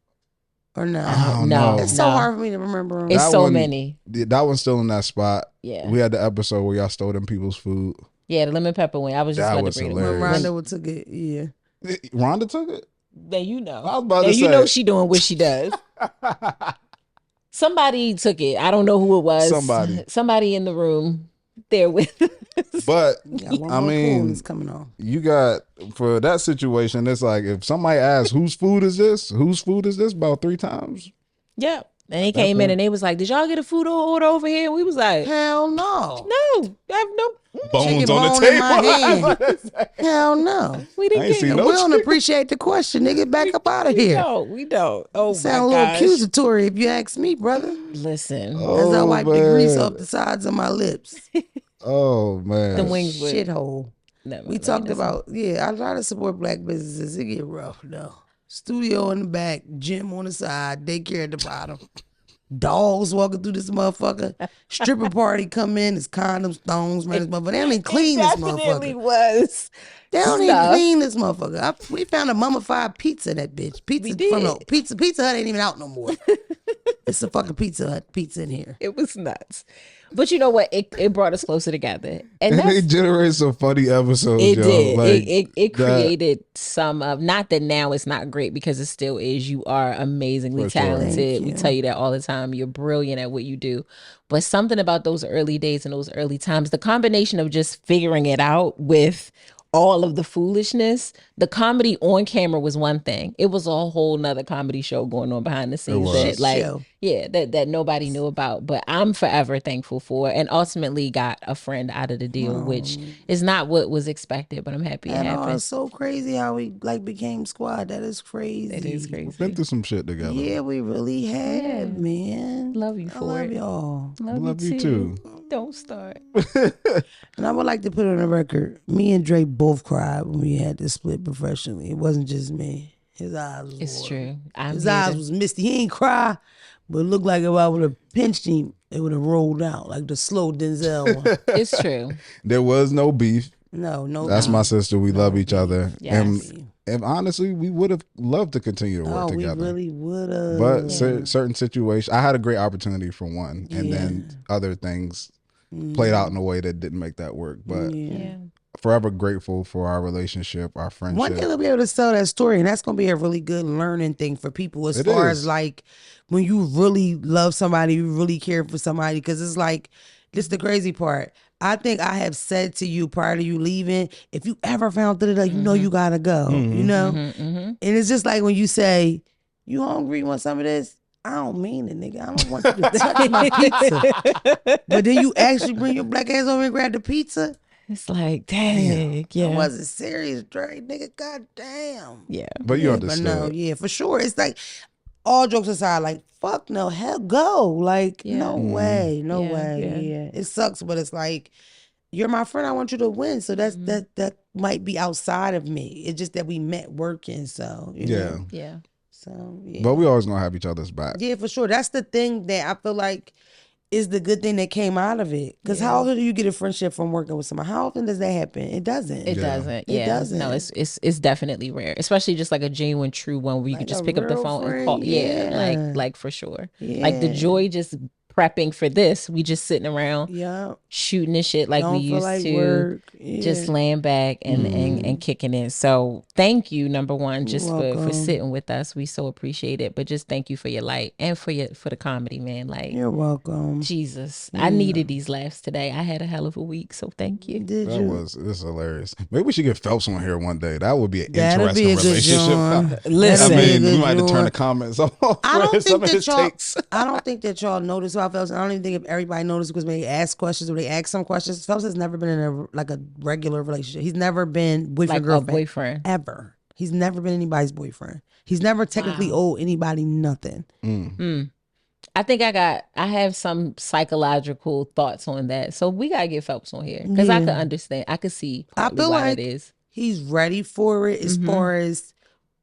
Or no? I don't No. know. It's so No. hard for me to remember. 'em. It's That so one- many. That one's still in that spot. Yeah, We had the episode where y'all stole them people's food. yeah. The lemon pepper wing. I was just That about was to bring it hilarious. When up. Rhonda would took it, yeah. Rhonda took it. Then you know. I was about Then to you say. know she doing what she does. Somebody took it. I don't know who it was. Somebody in the room there with. But Yeah, one I more mean, pool is coming on. you got for that situation. It's like if somebody asks, "Whose food is this? Whose food is this?" About 3 times. Yeah. And they came in and they was like, "Did y'all get a food order over here?" And we was like, Hell no. "No, I have no." Bones Chicken on the bone in my table. hand. Hell no. We didn't I ain't get seen no. no We don't chicken. appreciate the question, nigga. Back up out of here. We don't. Oh Sound a my little gosh. accusatory if you ask me, brother. Listen, As I Oh, wipe the grease man. off the sides of my lips. Oh man. the wings were. Shithole. Never, We talked about, I try to support black businesses. It get rough though. Studio in the back, gym on the side, daycare at the bottom. Dogs walking through this motherfucker. Stripper party come in, it's condoms, thongs, man, this motherfucker. They don't even clean this Definitely motherfucker. was. They don't even stuff. clean this motherfucker. We found a mummified pizza in that bitch. Pizza We did. from no Pizza Hut ain't even out no more. It's a fucking Pizza Hut pizza in here. It was nuts. But you know what? It brought us closer together, and And that's they generate some funny episodes. it yo. did. Like, It that- created some of, not that now it's not great because it still is. You are amazingly For sure. talented. Thank We you. tell you that all the time. You're brilliant at what you do. But something about those early days and those early times, the combination of just figuring it out with all of the foolishness, the comedy on camera was one thing. It was a whole nother comedy show going on behind the scenes was. that like Show. that nobody knew about. But I'm forever thankful for, and ultimately got a friend out of the deal, which is not what was expected, but I'm happy it And happened. it's so crazy how we like became squad. That is crazy. It is Been crazy. through some shit together. Yeah, we really have, man. Love you I for love it. y'all. Love you too. Don't start. And I would like to put on the record, me and Dre both cried when we had to split professionally. It wasn't just me. His eyes was It's watering. true. His eyes was misty. He ain't cry, but it looked like if I would have pinched him, it would have rolled out like the slow Denzel one. It's true. There was no beef. No. That's my sister. We love each other. Yes. And honestly, we would have loved to continue to work Oh, we together. really would have. But certain situations, I had a great opportunity for one, and then other things played out in a way that didn't make that work. But Yeah. forever grateful for our relationship, our friendship. One day they'll be able to tell that story, and that's gonna be a really good learning thing for people as It far is. as like when you really love somebody, you really care for somebody. Because it's like, this is the crazy part. I think I have said to you prior to you leaving, if you ever found that, you know you gotta go. You know, and it's just like when you say, "You hungry? You want some of this?" I don't mean it, nigga. I don't want you to touch my pizza. But then you actually bring your black ass over and grab the pizza. It's like, dang. I Yeah. wasn't serious, Dre, nigga. God damn. Yeah. But you Yeah, understood. But no, yeah, for sure. It's like, all jokes aside, like, fuck no, hell go. Like, Yeah. no way, no Yeah, way. yeah. Yeah. It sucks, but it's like, you're my friend. I want you to win. So that's that might be outside of me. It's just that we met working. So you Yeah. know. Yeah. So yeah. But we always gonna have each other's back. Yeah, for sure. That's the thing that I feel like is the good thing that came out of it. Because Yeah. how often do you get a friendship from working with someone? How often does that happen? It doesn't. It Yeah. doesn't. It Yeah. doesn't. No, it's definitely rare. Especially just like a genuine true one where you Like can just a pick up the real phone and friend, call. Yeah. yeah. Like for sure. Like the Yeah. joy just prepping for this. We just sitting around Yeah. shooting this shit like Don't we feel used like to. work. Yeah. Just laying back and kicking it. So thank you, number one, just for welcome. sitting with us. We so appreciate it. But just thank you for your light and for the comedy, man. Like, You're welcome. Jesus, I needed these laughs today. I had a hell of a week, so thank you. Did That you? was this is hilarious. Maybe we should get Phelps on here one day. That would be an That'd interesting be a good relationship. joint. Listen, I That'd be a mean, we good might have to turn joint. the comments off. I don't for some think of that his y'all. takes. I don't think that y'all notice how Phelps. I don't even think if everybody noticed because when they ask questions or they ask some questions, Phelps has never been in a regular relationship. He's never been boyfriend like girlfriend a boyfriend. ever. He's never been anybody's boyfriend. He's never technically owed anybody nothing. I think I have some psychological thoughts on that. So we gotta get Phelps on here because I Yeah. could understand. I could see I partly feel why like it is. he's ready for it as far as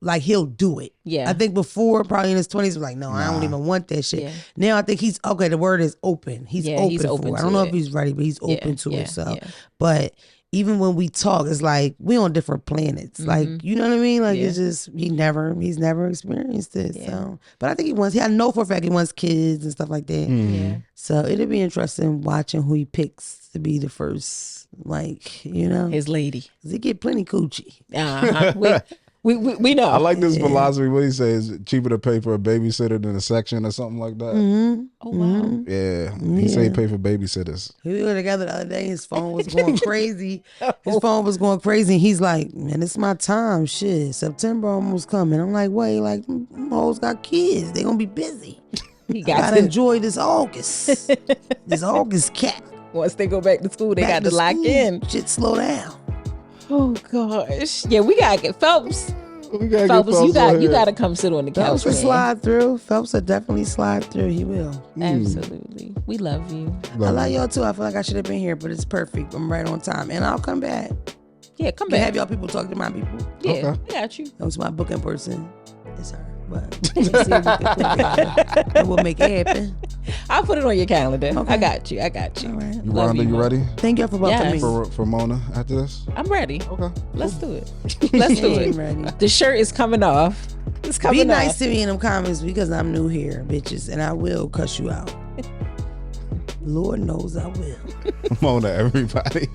like he'll do it. Yeah. I think before probably in his 20s was like, no, I don't Nah. even want that shit. Yeah. Now I think he's okay. The word is open. He's Yeah, open he's open for it. I to don't know it. if he's ready, but he's Yeah, open to yeah, it. So, yeah. but even when we talk, it's like we on different planets. Like, you know what I mean? Like Yeah. it's just he's never experienced it. Yeah. So, but I think I know for a fact he wants kids and stuff like that. Yeah. So it'll be interesting watching who he picks to be the first, like, you know, His lady. 'cause he get plenty coochie. We know. I like this philosophy. What he says, cheaper to pay for a babysitter than a section or something like that. Oh wow. Yeah, he said he pay for babysitters. We were together the other day. His phone was going crazy. His phone was going crazy. And he's like, man, it's my time. Shit, September almost coming. I'm like, wait, like, them hoes got kids. They gonna be busy. He I got gotta to enjoy this August. This August cat. once they go back to school, they Back got to lock school. in. Shit, slow down. Oh gosh. Yeah, we gotta get Phelps. We gotta Phelps, get Phelps on you here. gotta come sit on the couch. Phelps will man. slide through. Phelps will definitely slide through. He will. Absolutely. We love you. I love y'all too. I feel like I should have been here, but it's perfect. I'm right on time. And I'll come back. Yeah, come Can back. have y'all people talk to my people. Yeah, Okay. we got you. That was my booking person. It's her. But let's see if we can put it together. And we'll make it happen. I'll put it on your calendar. Okay. I got you. All right. You, Love Rhonda, you, you Mo. ready Thank y'all for welcoming Yes. me. for Mona after this? I'm ready. Okay. Let's do it. Let's do I'm it. ready. The shirt is coming off. It's coming Be nice off. to me in them comments because I'm new here, bitches, and I will cuss you out. Lord knows I will. Mona, everybody.